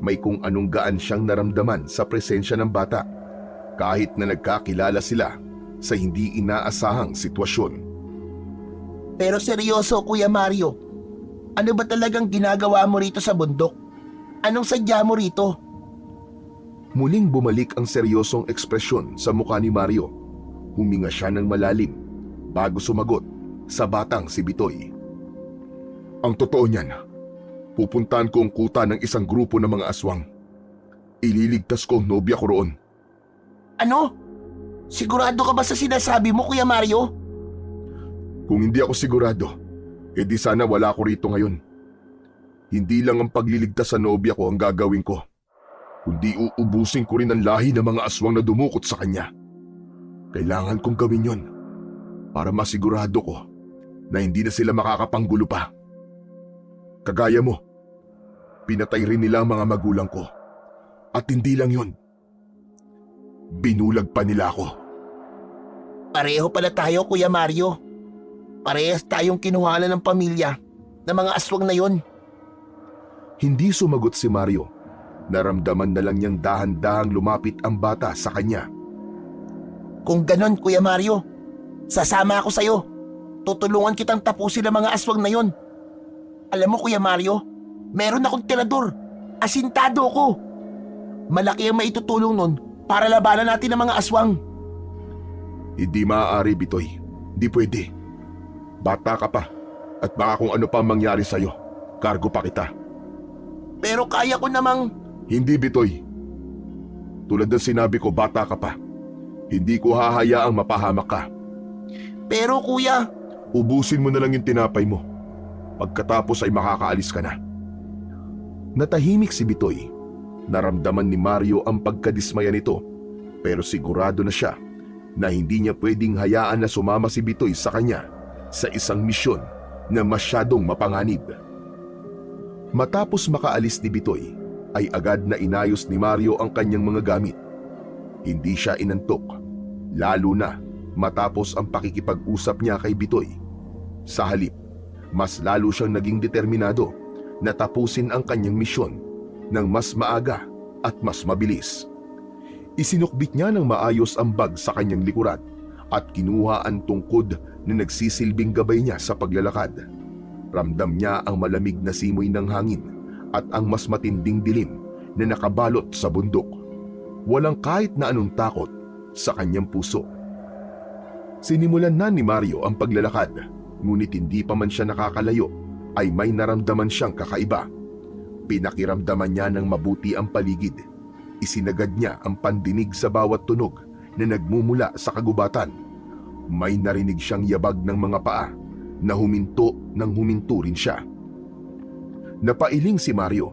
May kung anong gaan siyang naramdaman sa presensya ng bata, kahit na nagkakilala sila sa hindi inaasahang sitwasyon. Pero seryoso Kuya Mario, ano ba talagang ginagawa mo rito sa bundok? Anong sadya mo rito? Muling bumalik ang seryosong ekspresyon sa mukha ni Mario. Huminga siya ng malalim bago sumagot sa batang si Bitoy. Ang totoo niyan, pupuntahan ko ang kuta ng isang grupo ng mga aswang. Ililigtas ko ang nobya ko roon. Ano? Sigurado ka ba sa sinasabi mo Kuya Mario? Kung hindi ako sigurado, edi sana wala ako rito ngayon. Hindi lang ang pagliligtas sa nobya ko ang gagawin ko, kundi uubusin ko rin ang lahi ng mga aswang na dumukot sa kanya. Kailangan kong gawin yon para masigurado ko na hindi na sila makakapanggulo pa. Kagaya mo, pinatay rin nila ang mga magulang ko. At hindi lang yon, binulag pa nila ako. Pareho pala tayo Kuya Mario. Parehas tayong kinuhanan ng pamilya ng mga aswang na yon. Hindi sumagot si Mario. Naramdaman na lang niyang dahan-dahang lumapit ang bata sa kanya. Kung ganon Kuya Mario, sasama ako sa'yo. Tutulungan kitang tapusin ang mga aswang na yon. Alam mo Kuya Mario, meron akong tirador. Asintado ko. Malaki ang maitutulong nun para labanan natin ang mga aswang. Hindi maaari, Bitoy. Hindi pwede. Bata ka pa at baka kung ano pa mangyari sa'yo, kargo pa kita. Pero kaya ko namang… Hindi, Bitoy. Tulad ng sinabi ko, bata ka pa. Hindi ko hahayaang mapahamak ka. Pero kuya… Ubusin mo na lang yung tinapay mo. Pagkatapos ay makakaalis ka na. Natahimik si Bitoy. Naramdaman ni Mario ang pagkadismaya nito, pero sigurado na siya na hindi niya pwedeng hayaan na sumama si Bitoy sa kanya sa isang misyon na masyadong mapanganib. Matapos makaalis ni Bitoy, ay agad na inayos ni Mario ang kanyang mga gamit. Hindi siya inantok, lalo na matapos ang pakikipag-usap niya kay Bitoy. Sa halip, mas lalo siyang naging determinado na tapusin ang kanyang misyon ng mas maaga at mas mabilis. Isinukbit niya ng maayos ang bag sa kanyang likuran at kinuha ang tungkod na nagsisilbing gabay niya sa paglalakad. Ramdam niya ang malamig na simoy ng hangin at ang mas matinding dilim na nakabalot sa bundok. Walang kahit na anong takot sa kanyang puso. Sinimulan na ni Mario ang paglalakad, ngunit hindi pa man siya nakakalayo ay may naramdaman siyang kakaiba. Pinakiramdaman niya ng mabuti ang paligid. Isinagad niya ang pandinig sa bawat tunog na nagmumula sa kagubatan. May narinig siyang yabag ng mga paa na huminto nang huminto rin siya. Napailing si Mario.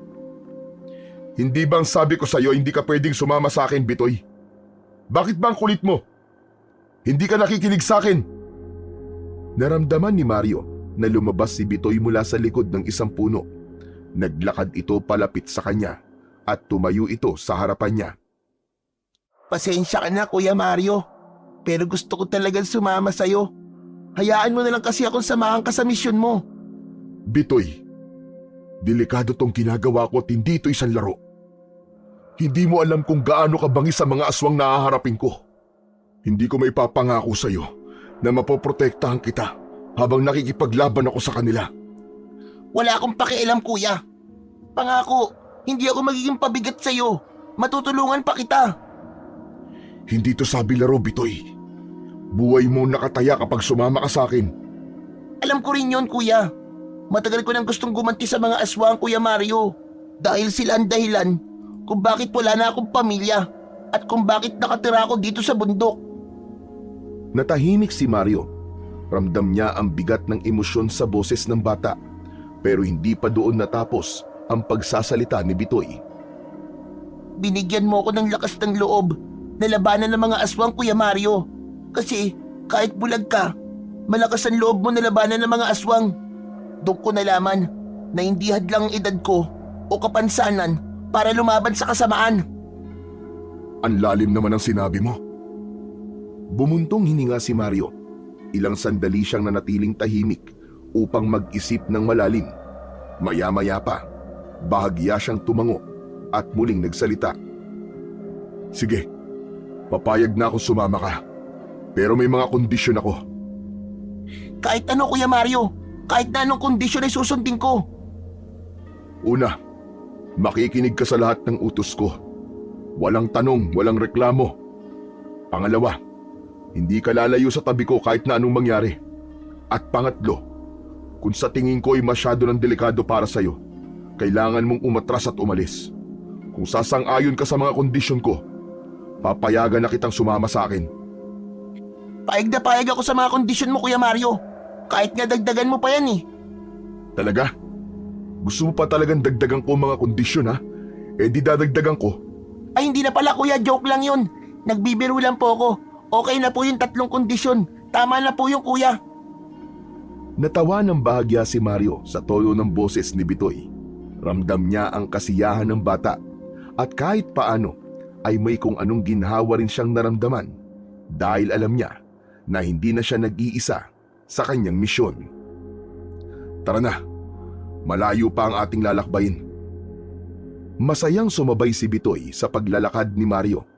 Hindi bang sabi ko sa'yo hindi ka pwedeng sumama sa akin, Bitoy? Bakit ba ang kulit mo? Hindi ka nakikinig sa akin. Naramdaman ni Mario na lumabas si Bitoy mula sa likod ng isang puno. Naglakad ito palapit sa kanya at tumayo ito sa harapan niya. Pasensya ka na Kuya Mario, pero gusto ko talagang sumama sa'yo. Hayaan mo na lang kasi akong samahan ka sa misyon mo. Bitoy, delikado tong ginagawa ko at hindi ito isang laro. Hindi mo alam kung gaano kabangis sa mga aswang na haharapin ko. Hindi ko may papangako sa'yo na mapoprotektahan kita habang nakikipaglaban ako sa kanila. Wala akong pakialam kuya. Pangako, hindi ako magiging pabigat sa'yo. Matutulungan pa kita. Hindi to sabi laro, Bitoy. Buhay mo nakataya kapag sumama ka sa akin. Alam ko rin yun kuya. Matagal ko nang gustong gumanti sa mga aswang Kuya Mario. Dahil sila ang dahilan kung bakit wala na akong pamilya. at kung bakit nakatira ako dito sa bundok. Natahimik si Mario. Ramdam niya ang bigat ng emosyon sa boses ng bata, pero hindi pa doon natapos ang pagsasalita ni Bitoy. Binigyan mo ako ng lakas ng loob na labanan ng mga aswang, Kuya Mario. Kasi kahit bulag ka, malakas ang loob mo na labanan ng mga aswang. Doon ko nalaman na hindi hadlang ang edad ko o kapansanan para lumaban sa kasamaan. Ang lalim naman ang sinabi mo. Bumuntong hininga si Mario. Ilang sandali siyang nanatiling tahimik upang mag-isip ng malalim. Maya-maya pa, bahagya siyang tumango at muling nagsalita. Sige, papayag na ako sumama ka. Pero may mga kondisyon ako. Kahit ano, Kuya Mario, kahit na anong kondisyon ay susundin ko. Una, makikinig ka sa lahat ng utos ko. Walang tanong, walang reklamo. Pangalawa, hindi ka lalayo sa tabi ko kahit na anong mangyari. At pangatlo, kung sa tingin ko ay masyado ng delikado para sa'yo, kailangan mong umatras at umalis. Kung sasang-ayon ka sa mga kondisyon ko, papayagan na kitang sumama sa akin. Paig na paig ako sa mga kondisyon mo, Kuya Mario. Kahit nga dagdagan mo pa yan eh. Talaga? Gusto mo pa talagang dagdagan ko ang mga kondisyon ha? Eh di dadagdagan ko. Ay hindi na pala, Kuya, joke lang yun. Nagbibiro lang po ako. Okay na po yung 3 kondisyon. Tama na po yung Kuya. Natawa ng bahagya si Mario sa tono ng boses ni Bitoy. Ramdam niya ang kasiyahan ng bata at kahit paano ay may kung anong ginhawa rin siyang naramdaman dahil alam niya na hindi na siya nag-iisa sa kanyang misyon. Tara na, malayo pa ang ating lalakbayin. Masayang sumabay si Bitoy sa paglalakad ni Mario.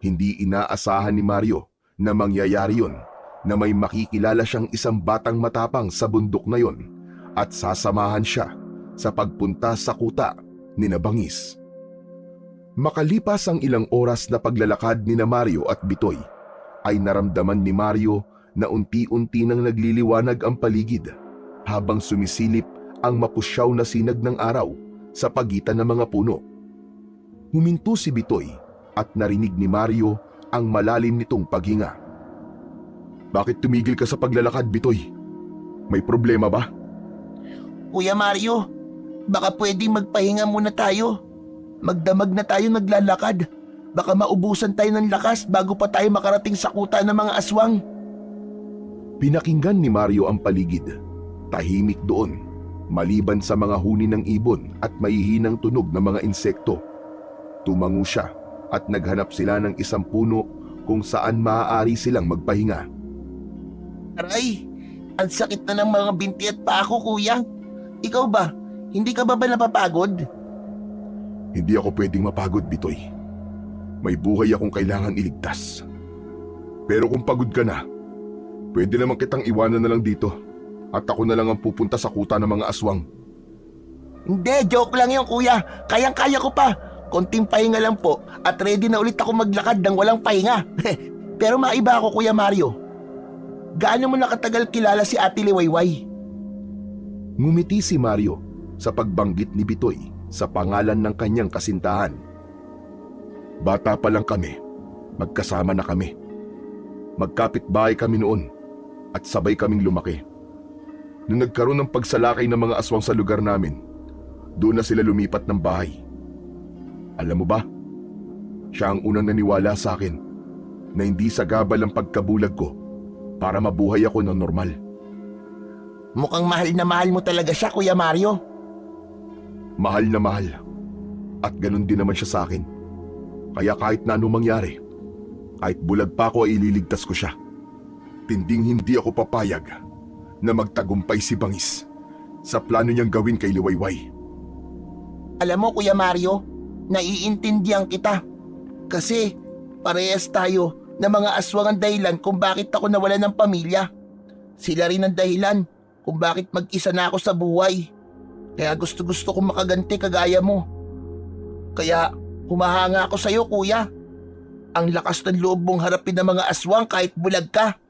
Hindi inaasahan ni Mario na mangyayari yon, na may makikilala siyang isang batang matapang sa bundok na yon at sasamahan siya sa pagpunta sa kuta ni Bangis. Makalipas ang ilang oras na paglalakad ni Mario at Bitoy, ay naramdaman ni Mario na unti-unti nang nagliliwanag ang paligid habang sumisilip ang mapusyaw na sinag ng araw sa pagitan ng mga puno. Huminto si Bitoy at narinig ni Mario ang malalim nitong paghinga. Bakit tumigil ka sa paglalakad, Bitoy? May problema ba? Kuya Mario, baka pwedeng magpahinga muna tayo. Magdamag na tayo naglalakad. Baka maubusan tayo ng lakas bago pa tayo makarating sa kuta ng mga aswang. Pinakinggan ni Mario ang paligid. Tahimik doon, maliban sa mga huni ng ibon at maihinang tunog ng mga insekto. Tumango siya at naghanap sila ng isang puno kung saan maaari silang magpahinga. Aray, ang sakit na ng mga binti at paa ko, Kuya. Ikaw ba? Hindi ka ba napapagod? Hindi ako pwedeng mapagod, Bitoy. May buhay akong kailangan iligtas. Pero kung pagod ka na, pwede naman kitang iwanan na lang dito at ako na lang ang pupunta sa kuta ng mga aswang. Hindi, joke lang yun, Kuya. Kayang-kaya ko pa. Konting pahinga lang po at ready na ulit ako maglakad ng walang pahinga. Pero maiba ako, Kuya Mario. Gaano mo nakatagal kilala si Ate Liwayway? Ngumiti si Mario sa pagbanggit ni Bitoy sa pangalan ng kanyang kasintahan. Bata pa lang kami, magkasama na kami. Magkapitbahay kami noon at sabay kaming lumaki. Nung nagkaroon ng pagsalakay ng mga aswang sa lugar namin, doon na sila lumipat ng bahay. Alam mo ba, siya ang unang naniwala sa akin na hindi sagabal ang pagkabulag ko para mabuhay ako ng normal. Mukhang mahal na mahal mo talaga siya, Kuya Mario. Mahal na mahal. At ganun din naman siya sa akin. Kaya kahit na anong mangyari, kahit bulag pa ako ay ililigtas ko siya. Tinding hindi ako papayag na magtagumpay si Bangis sa plano niyang gawin kay Liwayway. Alam mo, Kuya Mario, naiintindihan kita. Kasi parehas tayo na mga aswang ang dahilan kung bakit ako nawala ng pamilya. Sila rin ang dahilan kung bakit mag-isa na ako sa buhay. Kaya gusto-gusto kong makaganti kagaya mo. Kaya humahanga ako sa iyo, Kuya. Ang lakas ng loob mong harapin ng mga aswang kahit bulag ka.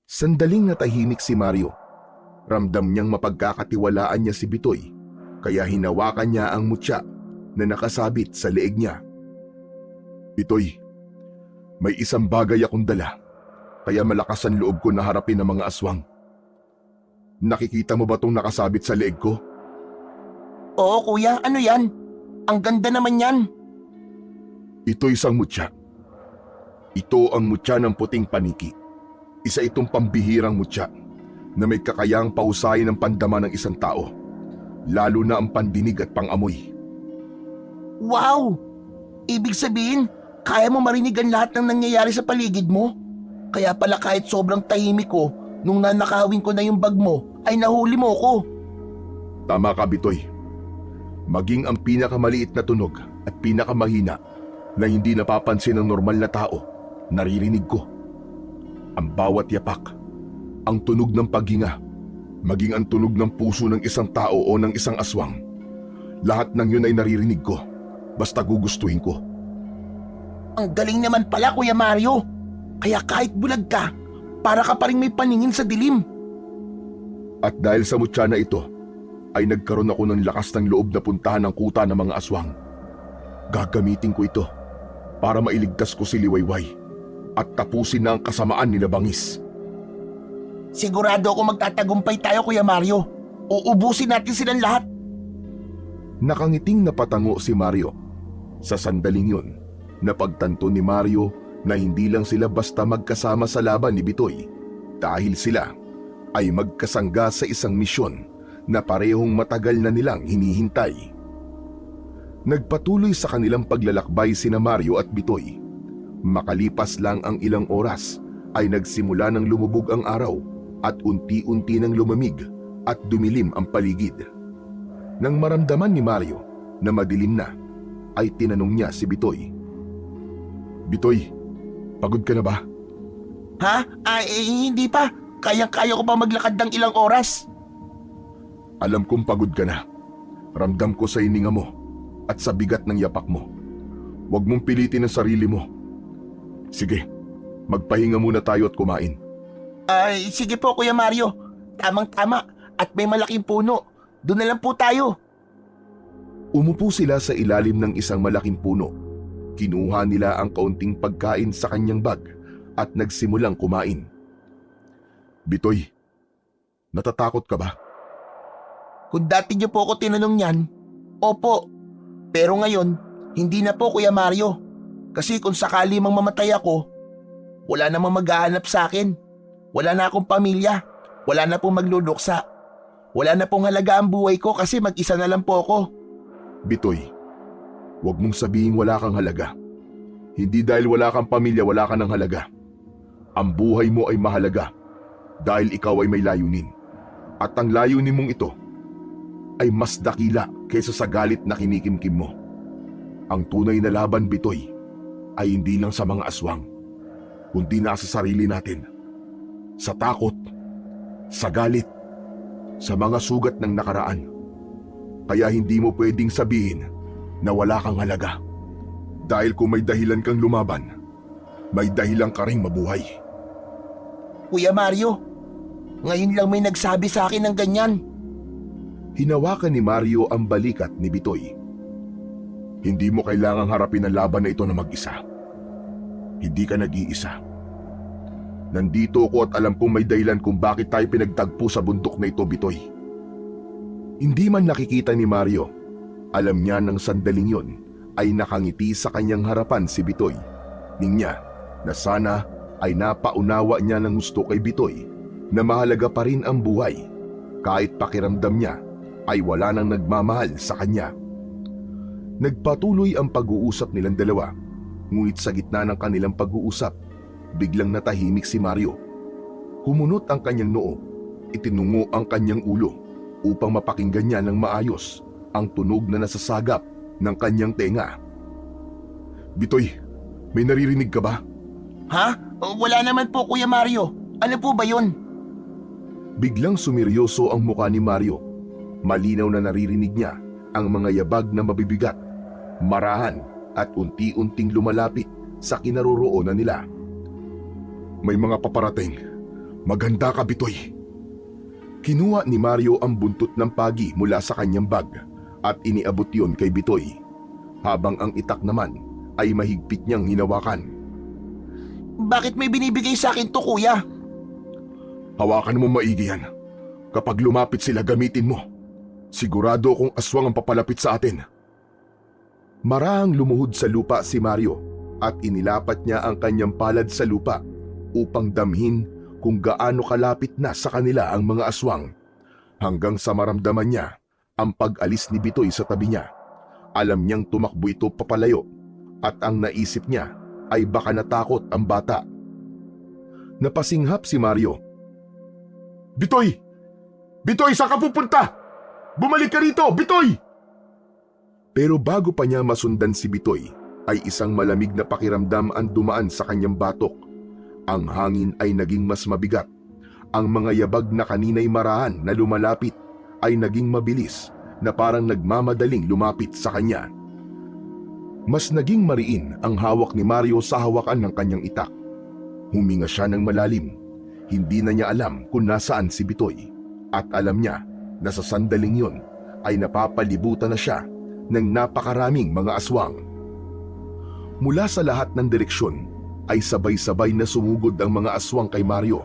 Sandaling natahimik si Mario. Ramdam niyang mapagkakatiwalaan niya si Bitoy, kaya hinawakan niya ang mutya na nakasabit sa leeg niya. Bitoy, may isang bagay akong dala, kaya malakas ang loob ko na harapin ang mga aswang. Nakikita mo ba itong nakasabit sa leeg ko? Oo kuya, ano yan? Ang ganda naman yan. Ito isang mutya. Ito ang mutya ng puting paniki. Isa itong pambihirang mutya na may kakayang pausayin ang pandama ng isang tao, lalo na ang pandinig at pangamoy. Wow! Ibig sabihin, kaya mo marinig ang lahat ng nangyayari sa paligid mo? Kaya pala kahit sobrang tahimik ko, nung nanakawin ko na yung bag mo, ay nahuli mo ko. Tama ka, Bitoy. Maging ang pinakamaliit na tunog at pinakamahina na hindi napapansin ng normal na tao, naririnig ko. Ang bawat yapak, ang tunog ng paghinga, maging ang tunog ng puso ng isang tao o ng isang aswang. Lahat ng yun ay naririnig ko, basta gugustuhin ko. Ang galing naman pala Kuya Mario. Kaya kahit bulag ka, para ka pa rin may paningin sa dilim. At dahil sa mutya na ito, ay nagkaroon ako ng lakas ng loob na puntahan ang kuta ng mga aswang. Gagamitin ko ito para mailigtas ko si Liwayway at tapusin na ang kasamaan nila Bangis. Sigurado ako magtatagumpay tayo Kuya Mario. Uubusin natin silang lahat. Nakangiting napatango si Mario. Sa sandaling yun, napagtanto ni Mario na hindi lang sila basta magkasama sa laban ni Bitoy, dahil sila ay magkasangga sa isang misyon na parehong matagal na nilang hinihintay. Nagpatuloy sa kanilang paglalakbay sina Mario at Bitoy. Makalipas lang ang ilang oras ay nagsimula ng lumubog ang araw at unti-unti nang lumamig at dumilim ang paligid. Nang maramdaman ni Mario na madilim na, ay tinanong niya si Bitoy. Bitoy, pagod ka na ba? Ha? Hindi pa. Kayang-kaya ko pa maglakad ng ilang oras. Alam kong pagod ka na. Ramdam ko sa hininga mo at sa bigat ng yapak mo. Huwag mong pilitin ang sarili mo. Sige, magpahinga muna tayo at kumain. Sige po Kuya Mario. Tamang-tama at may malaking puno. Doon na lang po tayo. Umupo sila sa ilalim ng isang malaking puno. Kinuha nila ang kaunting pagkain sa kanyang bag at nagsimulang kumain. Bitoy, natatakot ka ba? Kung dati niyo po ako tinanong yan, opo. Pero ngayon, hindi na po Kuya Mario. Kasi kung sakali mang mamatay ako, wala namang maghahanap sa akin. Wala na akong pamilya. Wala na pong magluluksa. Wala na pong halaga ang buhay ko kasi mag-isa na lang po ako. Bitoy, huwag mong sabihin wala kang halaga. Hindi dahil wala kang pamilya, wala ka ng halaga. Ang buhay mo ay mahalaga dahil ikaw ay may layunin. At ang layunin mong ito ay mas dakila kaysa sa galit na kinikimkim mo. Ang tunay na laban, Bitoy, ay hindi lang sa mga aswang, kundi nasa sarili natin. Sa takot, sa galit, sa mga sugat ng nakaraan. Kaya hindi mo pwedeng sabihin na wala kang halaga. Dahil kung may dahilan kang lumaban, may dahilan ka ring mabuhay. Kuya Mario, ngayon lang may nagsabi sa akin ng ganyan. Hinawakan ni Mario ang balikat ni Bitoy. Hindi mo kailangang harapin ang laban na ito na mag-isa. Hindi ka nag-iisa. Nandito ako at alam kong may dahilan kung bakit tayo pinagtagpo sa bundok na ito, Bitoy. Hindi man nakikita ni Mario, alam niya ng sandaling yon ay nakangiti sa kanyang harapan si Bitoy. Ning niya na sana ay napaunawa niya ng gusto kay Bitoy na mahalaga pa rin ang buhay kahit pakiramdam niya ay wala nang nagmamahal sa kanya. Nagpatuloy ang pag-uusap nilang dalawa, ngunit sa gitna ng kanilang pag-uusap, biglang natahimik si Mario. Humunot ang kanyang noo, itinungo ang kanyang ulo upang mapakinggan niya ng maayos ang tunog na nasasagap ng kanyang tenga. Bitoy, may naririnig ka ba? Ha? Wala naman po Kuya Mario. Ano po ba yun? Biglang sumiryoso ang mukha ni Mario. Malinaw na naririnig niya ang mga yabag na mabibigat, marahan at unti-unting lumalapit sa kinaroroonan nila. May mga paparating. Maganda ka, Bitoy. Kinuha ni Mario ang buntot ng pagi mula sa kanyang bag at iniabot yon kay Bitoy, habang ang itak naman ay mahigpit niyang hinawakan. Bakit may binibigay sa akin to, kuya? Hawakan mo maigi yan. Kapag lumapit sila, gamitin mo. Sigurado akong aswang ang papalapit sa atin. Marahang lumuhod sa lupa si Mario at inilapat niya ang kanyang palad sa lupa upang damhin kung gaano kalapit na sa kanila ang mga aswang. Hanggang sa maramdaman niya ang pag-alis ni Bitoy sa tabi niya. Alam niyang tumakbo ito papalayo at ang naisip niya ay baka natakot ang bata. Napasinghap si Mario. Bitoy! Bitoy, saan ka pupunta? Bumalik ka rito, Bitoy! Pero bago pa niya masundan si Bitoy, ay isang malamig na pakiramdam ang dumaan sa kanyang batok. Ang hangin ay naging mas mabigat. Ang mga yabag na kanina'y marahan na lumalapit ay naging mabilis na parang nagmamadaling lumapit sa kanya. Mas naging mariin ang hawak ni Mario sa hawakan ng kanyang itak. Huminga siya ng malalim. Hindi na niya alam kung nasaan si Bitoy. At alam niya na sa sandaling yun ay napapalibutan na siya ng napakaraming mga aswang. Mula sa lahat ng direksyon ay sabay-sabay na sumugod ang mga aswang kay Mario.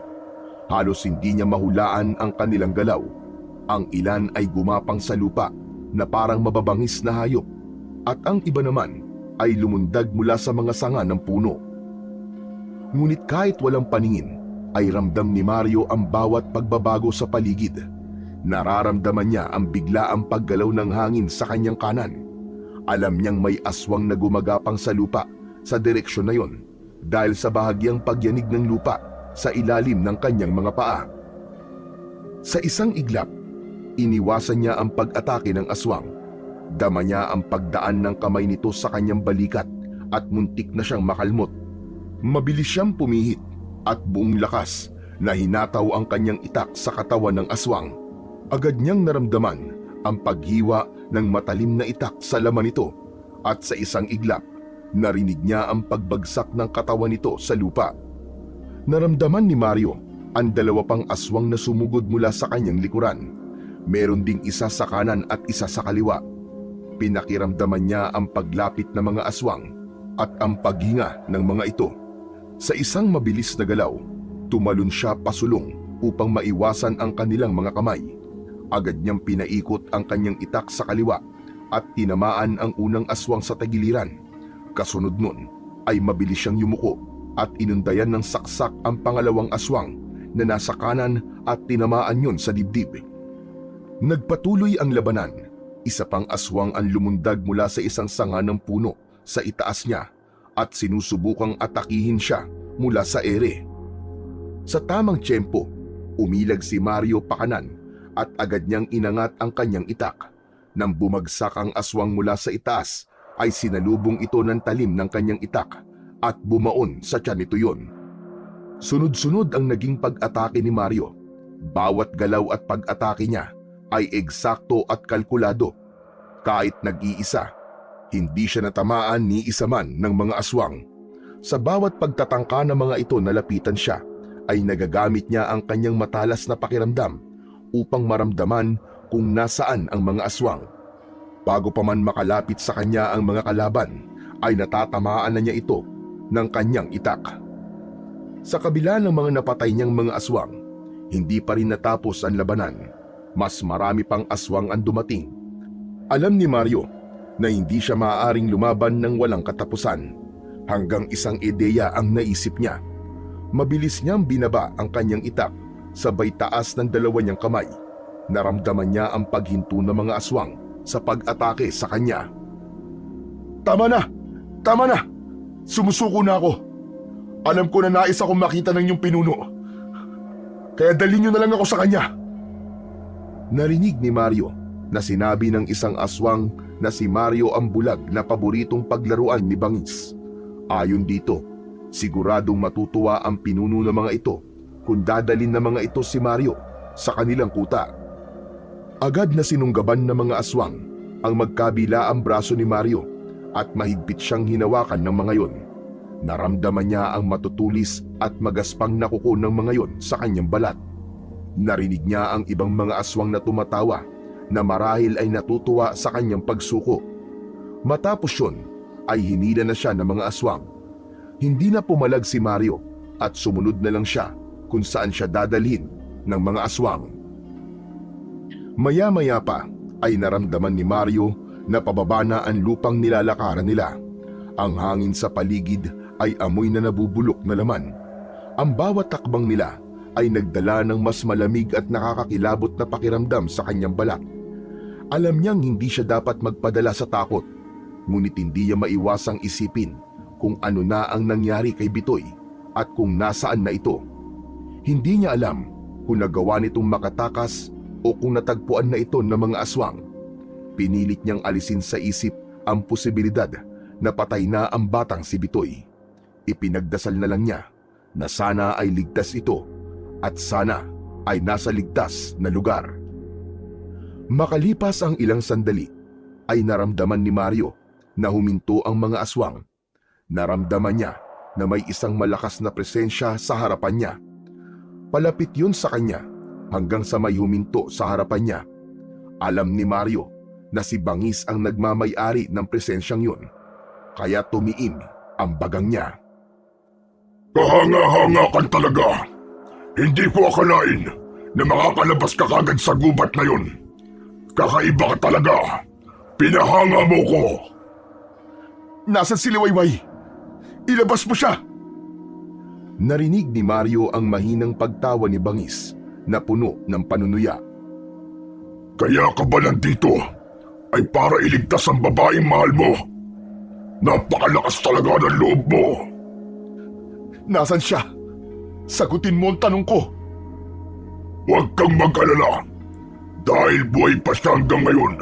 Halos hindi niya mahulaan ang kanilang galaw. Ang ilan ay gumapang sa lupa na parang mababangis na hayop at ang iba naman ay lumundag mula sa mga sanga ng puno. Ngunit kahit walang paningin ay ramdam ni Mario ang bawat pagbabago sa paligid. Nararamdaman niya ang biglaang paggalaw ng hangin sa kanyang kanan. Alam niyang may aswang na gumagapang sa lupa sa direksyon na yon dahil sa bahagyang pagyanig ng lupa sa ilalim ng kanyang mga paa. Sa isang iglap, iniwasan niya ang pag-atake ng aswang. Dama niya ang pagdaan ng kamay nito sa kanyang balikat at muntik na siyang makalmot. Mabilis siyang pumihit at buong lakas na hinataw ang kanyang itak sa katawan ng aswang. Agad niyang naramdaman ang paghiwa ng matalim na itak sa laman nito at sa isang iglap, narinig niya ang pagbagsak ng katawan nito sa lupa. Naramdaman ni Mario ang dalawa pang aswang na sumugod mula sa kanyang likuran. Meron ding isa sa kanan at isa sa kaliwa. Pinakiramdaman niya ang paglapit ng mga aswang at ang paghinga ng mga ito. Sa isang mabilis na galaw, tumalon siya pasulong upang maiwasan ang kanilang mga kamay. Agad niyang pinaikot ang kanyang itak sa kaliwa at tinamaan ang unang aswang sa tagiliran. Kasunod nun ay mabilis siyang yumuko at inundayan ng saksak ang pangalawang aswang na nasa kanan at tinamaan yun sa dibdib. Nagpatuloy ang labanan. Isa pang aswang ang lumundag mula sa isang sanga ng puno sa itaas niya at sinusubukang atakihin siya mula sa ere. Sa tamang tiyempo, umilag si Mario pakanan at agad niyang inangat ang kanyang itak. Nang bumagsak ang aswang mula sa itaas, ay sinalubong ito ng talim ng kanyang itak at bumaon sa tiyan nito yun. Sunod-sunod ang naging pag-atake ni Mario. Bawat galaw at pag-atake niya ay eksakto at kalkulado. Kahit nag-iisa, hindi siya natamaan ni isa man ng mga aswang. Sa bawat pagtatangka ng mga ito na lapitan siya, ay nagagamit niya ang kanyang matalas na pakiramdam upang maramdaman kung nasaan ang mga aswang. Bago pa man makalapit sa kanya ang mga kalaban, ay natatamaan na niya ito ng kanyang itak. Sa kabila ng mga napatay niyang mga aswang, hindi pa rin natapos ang labanan. Mas marami pang aswang ang dumating. Alam ni Mario na hindi siya maaaring lumaban ng walang katapusan. Hanggang isang ideya ang naisip niya. Mabilis niyang binaba ang kanyang itak, sabay taas ng dalawa niyang kamay. Naramdaman niya ang paghinto ng mga aswang sa pag-atake sa kanya. Tama na! Tama na! Sumusuko na ako. Alam ko na nais akong makita ng iyong pinuno. Kaya dalhin niyo na lang ako sa kanya. Narinig ni Mario na sinabi ng isang aswang na si Mario ang bulag na paboritong paglaruan ni Bangis. Ayon dito, siguradong matutuwa ang pinuno ng mga ito kung dadalhin ng mga ito si Mario sa kanilang kuta. Agad na sinunggaban ng mga aswang ang magkabila ang braso ni Mario at mahigpit siyang hinawakan ng mga yon. Naramdaman niya ang matutulis at magaspang na kuko ng mga yon sa kanyang balat. Narinig niya ang ibang mga aswang na tumatawa na marahil ay natutuwa sa kanyang pagsuko. Matapos yun, ay hinila na siya ng mga aswang. Hindi na pumalag si Mario at sumunod na lang siya kung saan siya dadalhin ng mga aswang. Maya-maya pa ay naramdaman ni Mario na pababa na ang lupang nilalakaran nila. Ang hangin sa paligid ay amoy na nabubulok na laman. Ang bawat takbang nila ay nagdala ng mas malamig at nakakakilabot na pakiramdam sa kanyang balat. Alam niyang hindi siya dapat magpadala sa takot, ngunit hindi niya maiwasang isipin kung ano na ang nangyari kay Bitoy at kung nasaan na ito. Hindi niya alam kung nagawa nitong makatakas o kung natagpuan na ito ng mga aswang. Pinilit niyang alisin sa isip ang posibilidad na patay na ang batang si Bitoy. Ipinagdasal na lang niya na sana ay ligtas ito at sana ay nasa ligtas na lugar. Makalipas ang ilang sandali, ay naramdaman ni Mario na huminto ang mga aswang. Naramdaman niya na may isang malakas na presensya sa harapan niya. Palapit yun sa kanya hanggang sa may huminto sa harapan niya. Alam ni Mario na si Bangis ang nagmamay-ari ng presensyang yun, kaya tumiim ang bagang niya. Kahanga-hanga kan talaga. Hindi ko akalain na makakalabas ka kagad sa gubat na yun. Kakaiba ka talaga. Pinahanga mo ko. Nasaan si Liwayway? Ilabas mo siya! Narinig ni Mario ang mahinang pagtawa ni Bangis na puno ng panunuya. Kaya ka ba nandito? Ay para iligtas ang babaeng mahal mo? Napakalakas talaga ng loob mo. Nasaan siya? Sagutin mo ang tanong ko. Huwag kang mag-alala. Dahil buhay pa siya hanggang ngayon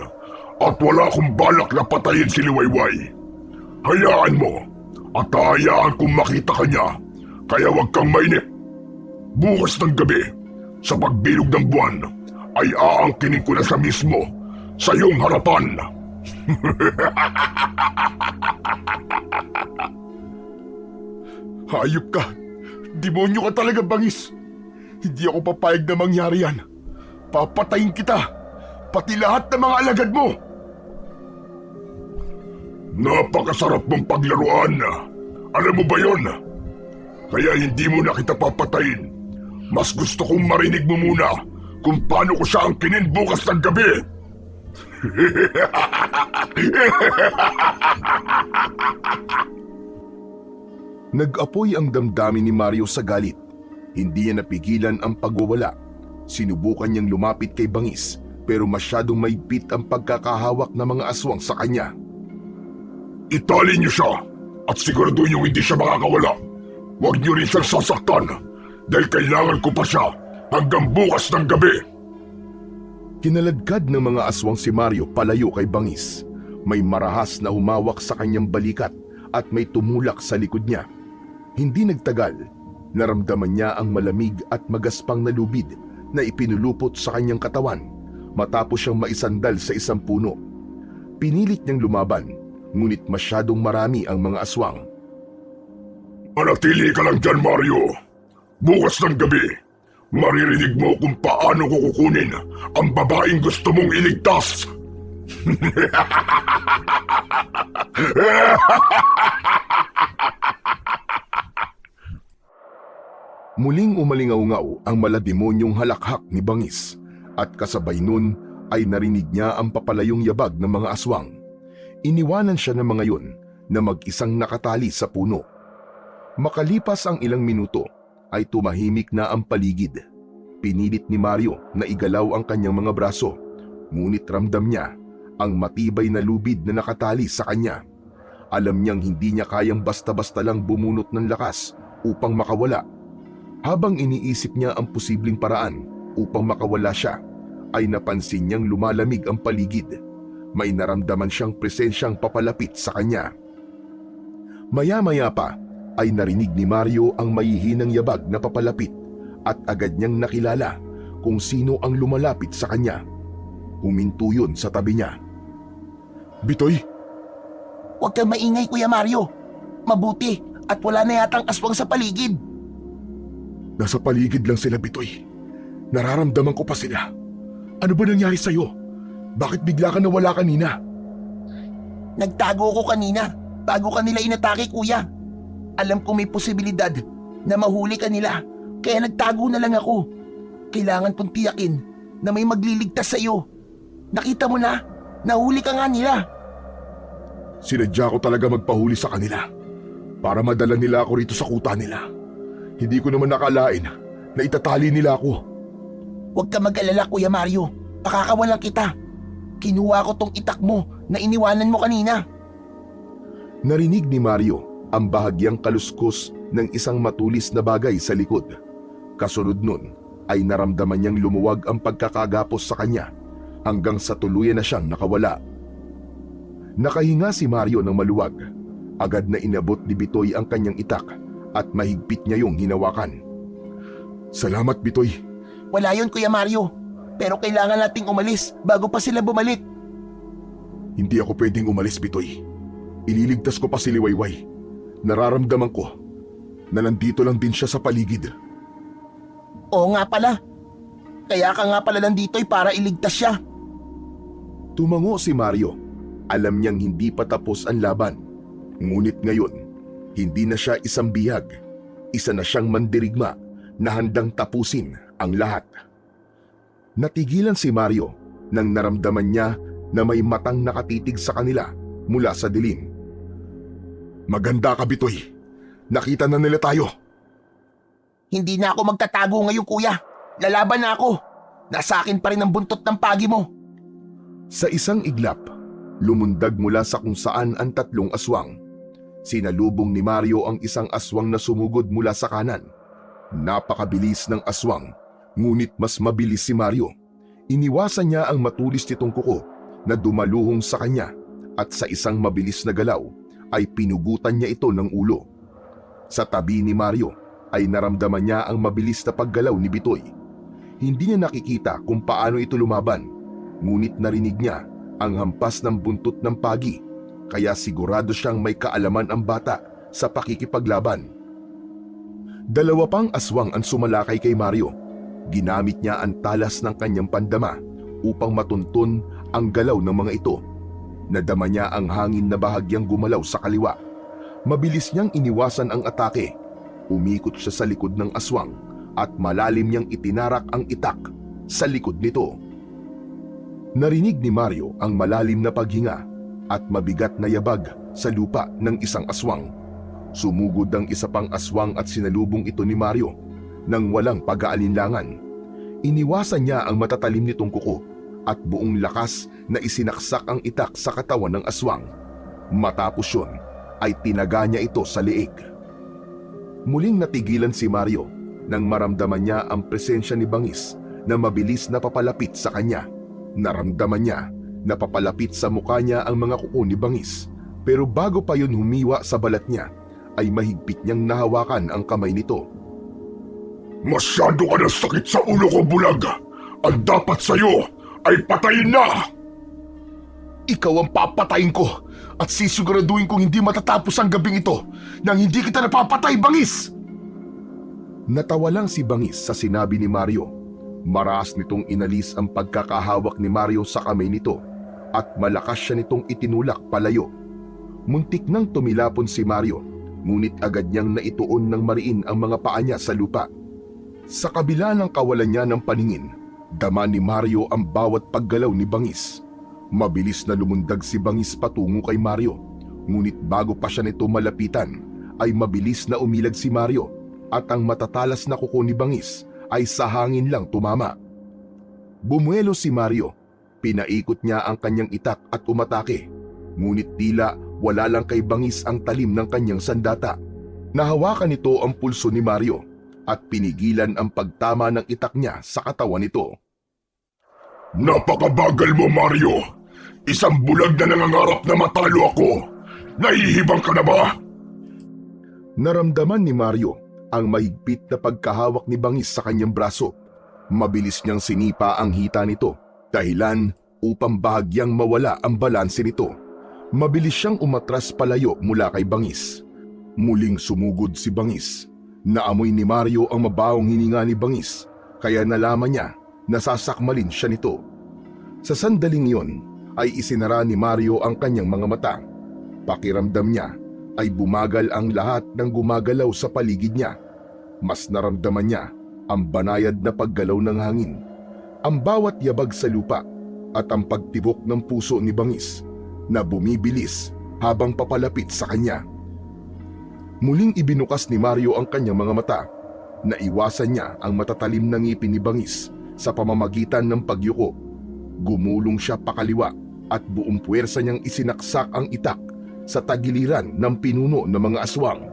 at wala akong balak na patayin si Liwayway. Hayaan mo at hayaan kong makita ka niya. Kaya huwag kang mainip. Bukas ng gabi, sa pagbilog ng buwan, ay aangkinin ko na siya mismo sa iyong harapan. Hayop ka! Demonyo ka talaga, Bangis! Hindi ako papayag na mangyari yan. Papatayin kita! Pati lahat ng mga alagad mo! Napakasarap mong paglaruan. Alam mo ba yon? Kaya hindi mo na kita papatayin. Mas gusto kong marinig mo muna kung paano ko siya angkinin bukas ng gabi. Nag-apoy ang damdamin ni Mario sa galit. Hindi niya napigilan ang pagwawala. Sinubukan niyang lumapit kay Bangis pero masyadong maigpit ang pagkakahawak ng mga aswang sa kanya. Itali niyo siya at siguraduhin niyo hindi siya makakawala. Huwag niyo rin siyang sasaktan dahil kailangan ko pa siya hanggang bukas ng gabi. Kinaladkad ng mga aswang si Mario palayo kay Bangis. May marahas na humawak sa kanyang balikat at may tumulak sa likod niya. Hindi nagtagal, naramdaman niya ang malamig at magaspang na lubid na ipinulupot sa kanyang katawan matapos siyang maisandal sa isang puno. Pinilit niyang lumaban, ngunit masyadong marami ang mga aswang. Manatili ka lang dyan, Mario. Bukas ng gabi, maririnig mo kung paano ko kukunin ang babaeng gusto mong iligtas. Muling umalingaw-ngaw ang malademonyong halakhak ni Bangis at kasabay nun ay narinig niya ang papalayong yabag ng mga aswang. Iniwanan siya ng mga yun na mag-isang nakatali sa puno. Makalipas ang ilang minuto ay tumahimik na ang paligid. Pinilit ni Mario na igalaw ang kanyang mga braso, ngunit ramdam niya ang matibay na lubid na nakatali sa kanya. Alam niyang hindi niya kayang basta-basta lang bumunot ng lakas upang makawala. Habang iniisip niya ang posibleng paraan upang makawala siya, ay napansin niyang lumalamig ang paligid. May naramdaman siyang presensyang papalapit sa kanya. Maya-maya pa ay narinig ni Mario ang mahihinang yabag na papalapit at agad niyang nakilala kung sino ang lumalapit sa kanya. Huminto yun sa tabi niya. Bitoy! Huwag kang maingay, Kuya Mario. Mabuti at wala na yatang aswang sa paligid. Nasa paligid lang sila, Bitoy. Nararamdaman ko pa sila. Ano ba nangyari sa'yo? Bakit bigla ka nawala kanina? Nagtago ko kanina bago ka nila inatake, kuya. Alam kong may posibilidad na mahuli ka nila, kaya nagtago na lang ako. Kailangan kong tiyakin na may magliligtas sa iyo. Nakita mo na, nahuli ka nga nila. Sinadya ko talaga magpahuli sa kanila para madala nila ako rito sa kuta nila. Hindi ko naman nakalain na itatali nila ako. Huwag ka mag-alala, Kuya Mario. Pakakawalan kita. Kinuha ko tong itak mo na iniwanan mo kanina. Narinig ni Mario ang bahagyang kaluskos ng isang matulis na bagay sa likod. Kasunod nun ay naramdaman niyang lumuwag ang pagkakagapos sa kanya hanggang sa tuluyan na siyang nakawala. Nakahinga si Mario ng maluwag. Agad na inabot ni Bitoy ang kanyang itak at mahigpit niya yung hinawakan. Salamat, Bitoy. Wala yun, Kuya Mario. Pero kailangan nating umalis bago pa sila bumalik. Hindi ako pwedeng umalis, Bitoy. Ililigtas ko pa si Liwayway. Nararamdaman ko na nandito lang din siya sa paligid. Oo nga pala. Kaya ka nga pala nandito'y para iligtas siya. Tumango si Mario. Alam niyang hindi pa tapos ang laban. Ngunit ngayon, hindi na siya isang bihag. Isa na siyang mandirigma na handang tapusin ang lahat. Natigilan si Mario nang naramdaman niya na may matang nakatitig sa kanila mula sa dilim. Maganda ka, Bitoy. Nakita na nila tayo. Hindi na ako magtatago ngayon, kuya. Lalaban na ako. Nasa akin pa rin ang buntot ng pagi mo. Sa isang iglap, lumundag mula sa kung saan ang tatlong aswang. Sinalubong ni Mario ang isang aswang na sumugod mula sa kanan. Napakabilis ng aswang, ngunit mas mabilis si Mario. Iniwasan niya ang matulis nitong kuko na dumaluhong sa kanya at sa isang mabilis na galaw ay pinugutan niya ito ng ulo. Sa tabi ni Mario ay naramdaman niya ang mabilis na paggalaw ni Bitoy. Hindi niya nakikita kung paano ito lumaban, ngunit narinig niya ang hampas ng buntot ng pagi, kaya sigurado siyang may kaalaman ang bata sa pakikipaglaban. Dalawa pang aswang ang sumalakay kay Mario. Ginamit niya ang talas ng kanyang pandama upang matuntun ang galaw ng mga ito. Nadama niya ang hangin na bahagyang gumalaw sa kaliwa. Mabilis niyang iniwasan ang atake. Umikot siya sa likod ng aswang at malalim niyang itinarak ang itak sa likod nito. Narinig ni Mario ang malalim na paghinga at mabigat na yabag sa lupa ng isang aswang. Sumugod ang isa pang aswang at sinalubong ito ni Mario nang walang pag-aalinlangan. Iniwasan niya ang matatalim nitong kuko at buong lakas na isinaksak ang itak sa katawan ng aswang. Matapos yun ay tinaga niya ito sa leeg. Muling natigilan si Mario nang maramdaman niya ang presensya ni Bangis na mabilis na papalapit sa kanya. Naramdaman niya na papalapit sa mukha niya ang mga kuko ni Bangis, pero bago pa yun humiwa sa balat niya ay mahigpit niyang nahawakan ang kamay nito. Masyado ka na sakit sa ulo ko, bulag. Ang dapat sa'yo ay patayin na! Ikaw ang papatayin ko at sisiguraduhin kong hindi matatapos ang gabing ito nang hindi kita napapatay, Bangis! Natawa lang si Bangis sa sinabi ni Mario. Maraas nitong inalis ang pagkakahawak ni Mario sa kamay nito at malakas siya nitong itinulak palayo. Muntik nang tumilapon si Mario, ngunit agad niyang naituon ng mariin ang mga paa niya sa lupa. Sa kabila ng kawalan niya ng paningin, dama ni Mario ang bawat paggalaw ni Bangis. Mabilis na lumundag si Bangis patungo kay Mario, ngunit bago pa siya nito malapitan, ay mabilis na umilag si Mario at ang matatalas na kuko ni Bangis ay sa hangin lang tumama. Bumuelo si Mario, pinaikot niya ang kanyang itak at umatake, ngunit tila wala lang kay Bangis ang talim ng kanyang sandata. Nahawakan nito ang pulso ni Mario at pinigilan ang pagtama ng itak niya sa katawan nito. Napakabagal mo, Mario! Isang bulag na nangangarap na matalo ako! Nahihibang ka na ba? Naramdaman ni Mario ang mahigpit na pagkahawak ni Bangis sa kanyang braso. Mabilis niyang sinipa ang hita nito, dahilan upang bahagyang mawala ang balanse nito. Mabilis siyang umatras palayo mula kay Bangis. Muling sumugod si Bangis. Naamoy ni Mario ang mabawang hininga ni Bangis, kaya nalaman niya na sasakmalin siya nito. Sa sandaling iyon ay isinara ni Mario ang kanyang mga mata. Pakiramdam niya ay bumagal ang lahat ng gumagalaw sa paligid niya. Mas naramdaman niya ang banayad na paggalaw ng hangin, ang bawat yabag sa lupa at ang pagtibok ng puso ni Bangis na bumibilis habang papalapit sa kanya. Muling ibinukas ni Mario ang kanyang mga mata. Naiwasan niya ang matatalim na ngipin ni Bangis sa pamamagitan ng pagyuko. Gumulong siya pakaliwa at buong puwersa niyang isinaksak ang itak sa tagiliran ng pinuno ng mga aswang.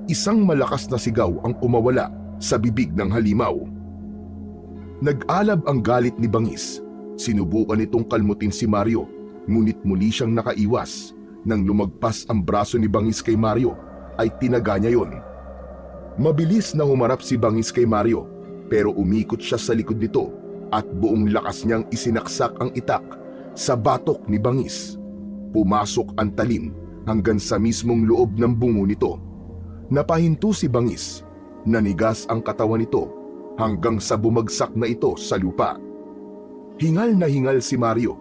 Isang malakas na sigaw ang kumawala sa bibig ng halimaw. Nag-alab ang galit ni Bangis. Sinubukan nitong kalmutin si Mario, ngunit muli siyang nakaiwas. Nang lumagpas ang braso ni Bangis kay Mario, ay tinaga niya yon. Mabilis na humarap si Bangis kay Mario, pero umikot siya sa likod nito at buong lakas niyang isinaksak ang itak sa batok ni Bangis. Pumasok ang talim hanggang sa mismong loob ng bungo nito. Napahinto si Bangis. Nanigas ang katawan nito hanggang sa bumagsak na ito sa lupa. Hingal na hingal si Mario.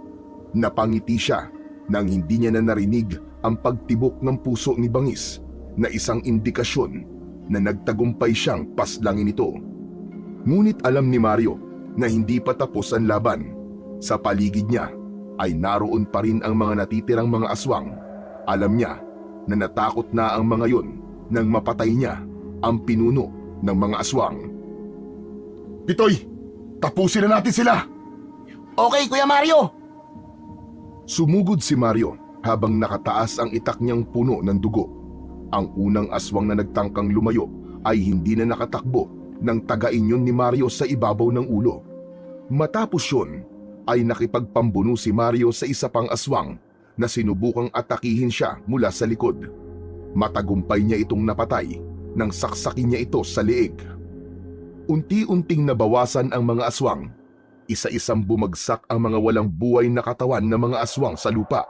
Napangiti siya nang hindi niya na narinig ang pagtibok ng puso ni Bangis na isang indikasyon na nagtagumpay siyang paslangin ito. Ngunit alam ni Mario na hindi pa tapos ang laban. Sa paligid niya ay naroon pa rin ang mga natitirang mga aswang. Alam niya na natakot na ang mga yon nang mapatay niya ang pinuno ng mga aswang. Bitoy, tapusin na natin sila! Okay, Kuya Mario! Sumugod si Mario habang nakataas ang itak niyang puno ng dugo. Ang unang aswang na nagtangkang lumayo ay hindi na nakatakbo nang tagain yun ni Mario sa ibabaw ng ulo. Matapos yun ay nakipagpambuno si Mario sa isa pang aswang na sinubukang atakihin siya mula sa likod. Matagumpay niya itong napatay nang saksakin niya ito sa leeg. Unti-unting nabawasan ang mga aswang. Isa-isang bumagsak ang mga walang buhay na katawan ng mga aswang sa lupa.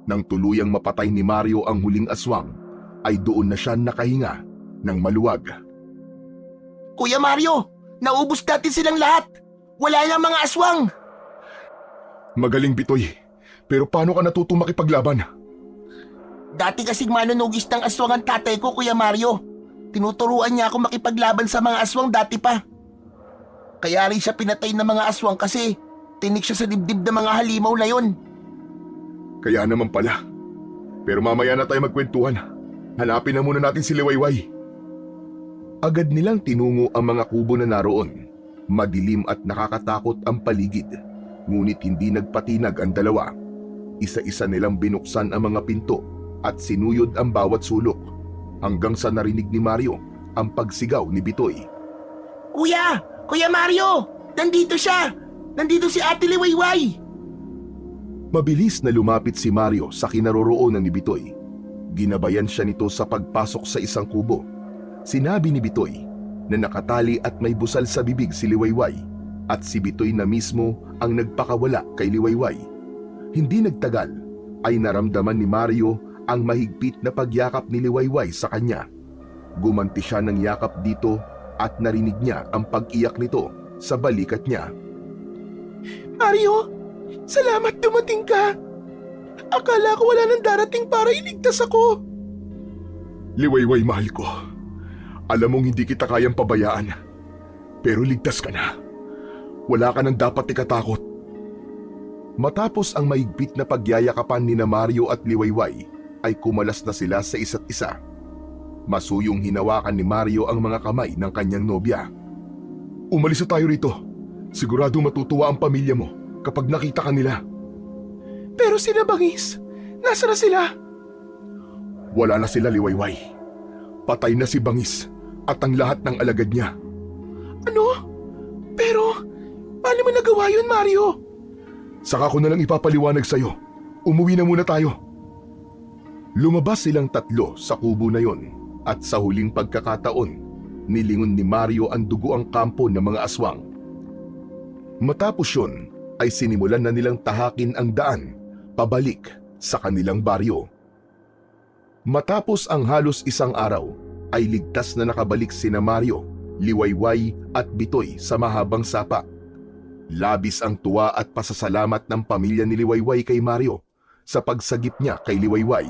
Nang tuluyang mapatay ni Mario ang huling aswang, ay doon na siya nakahinga ng maluwag. Kuya Mario, naubos natin silang lahat! Wala na mga aswang! Magaling, Bitoy. Pero paano ka natutong makipaglaban? Dati kasing manunugis ng aswang ang tatay ko, Kuya Mario. Tinuturuan niya ako makipaglaban sa mga aswang dati pa. Kaya rin siya pinatay ng mga aswang kasi tinik siya sa dibdib ng mga halimaw na yon. Kaya naman pala. Pero mamaya na tayo magkwentuhan. Hanapin na muna natin si Liwayway. Agad nilang tinungo ang mga kubo na naroon. Madilim at nakakatakot ang paligid. Ngunit hindi nagpatinag ang dalawa. Isa-isa nilang binuksan ang mga pinto at sinuyod ang bawat sulok. Hanggang sa narinig ni Mario ang pagsigaw ni Bitoy. Kuya! Kuya Mario! Nandito siya! Nandito si Ate Liwayway! Mabilis na lumapit si Mario sa kinaroroonan ni Bitoy. Ginabayan siya nito sa pagpasok sa isang kubo. Sinabi ni Bitoy na nakatali at may busal sa bibig si Liwayway at si Bitoy na mismo ang nagpakawala kay Liwayway. Hindi nagtagal ay naramdaman ni Mario ang mahigpit na pagyakap ni Liwayway sa kanya. Gumanti siya ng yakap dito at narinig niya ang pag-iyak nito sa balikat niya. Mario, salamat dumating ka. Akala ko wala nang darating para iligtas ako. Liwayway, mahal ko. Alam mong hindi kita kayang pabayaan. Pero ligtas ka na. Wala ka nang dapat ikatakot. Matapos ang mahigpit na pagyayakapan ni Mario at Liwayway, ay kumalas na sila sa isa't isa. Masuyong hinawakan ni Mario ang mga kamay ng kanyang nobya. Umalis na tayo rito. Sigurado matutuwa ang pamilya mo kapag nakita ka nila. Pero sila Bangis, nasa na sila? Wala na sila, Liwayway. Patay na si Bangis at ang lahat ng alagad niya. Ano? Pero, paano mo nagawa yun, Mario? Saka ko na lang ipapaliwanag sa'yo. Umuwi na muna tayo. Lumabas silang tatlo sa kubo na yon. At sa huling pagkakataon, nilingon ni Mario ang dugo ang kampo ng mga aswang. Matapos yun, ay sinimulan na nilang tahakin ang daan pabalik sa kanilang baryo. Matapos ang halos isang araw, ay ligtas na nakabalik sina Mario, Liwayway at Bitoy sa mahabang sapa. Labis ang tuwa at pasasalamat ng pamilya ni Liwayway kay Mario sa pagsagip niya kay Liwayway.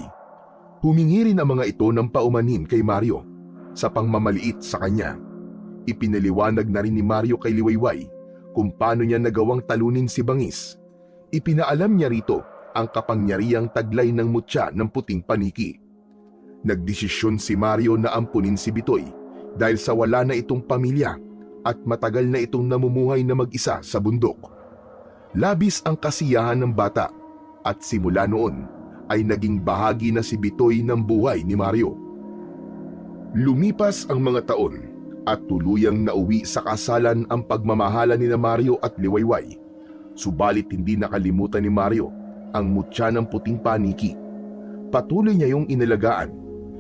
Humingi rin ang mga ito ng paumanhin kay Mario sa pangmamaliit sa kanya. Ipinaliwanag na rin ni Mario kay Liwayway kung paano niya nagawang talunin si Bangis. Ipinaalam niya rito ang kapangyarihang taglay ng mutya ng puting paniki. Nagdesisyon si Mario na ampunin si Bitoy dahil sa wala na itong pamilya at matagal na itong namumuhay na mag-isa sa bundok. Labis ang kasiyahan ng bata at simula noon ay naging bahagi na si Bitoy ng buhay ni Mario. Lumipas ang mga taon at tuluyang nauwi sa kasalan ang pagmamahala ni Mario at Liwayway. Subalit hindi nakalimutan ni Mario ang mutya ng puting paniki. Patuloy niya yung inalagaan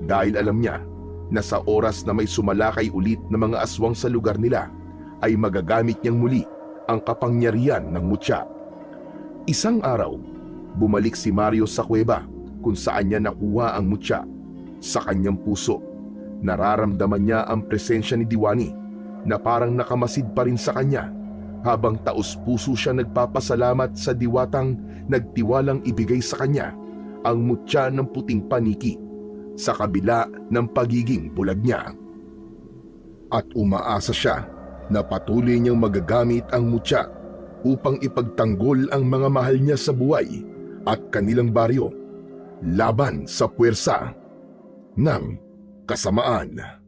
dahil alam niya na sa oras na may sumalakay ulit na mga aswang sa lugar nila ay magagamit niyang muli ang kapangyarihan ng mutya. Isang araw, bumalik si Mario sa kuweba kung saan niya nakuha ang mutya. Sa kanyang puso, nararamdaman niya ang presensya ni Diwani na parang nakamasid pa rin sa kanya habang taos-puso siya nagpapasalamat sa diwatang nagtiwalang ibigay sa kanya ang mutya ng puting paniki sa kabila ng pagiging bulag niya. At umaasa siya na patuloy niyang magagamit ang mutya upang ipagtanggol ang mga mahal niya sa buhay at kanilang baryo laban sa puwersa ng kasamaan.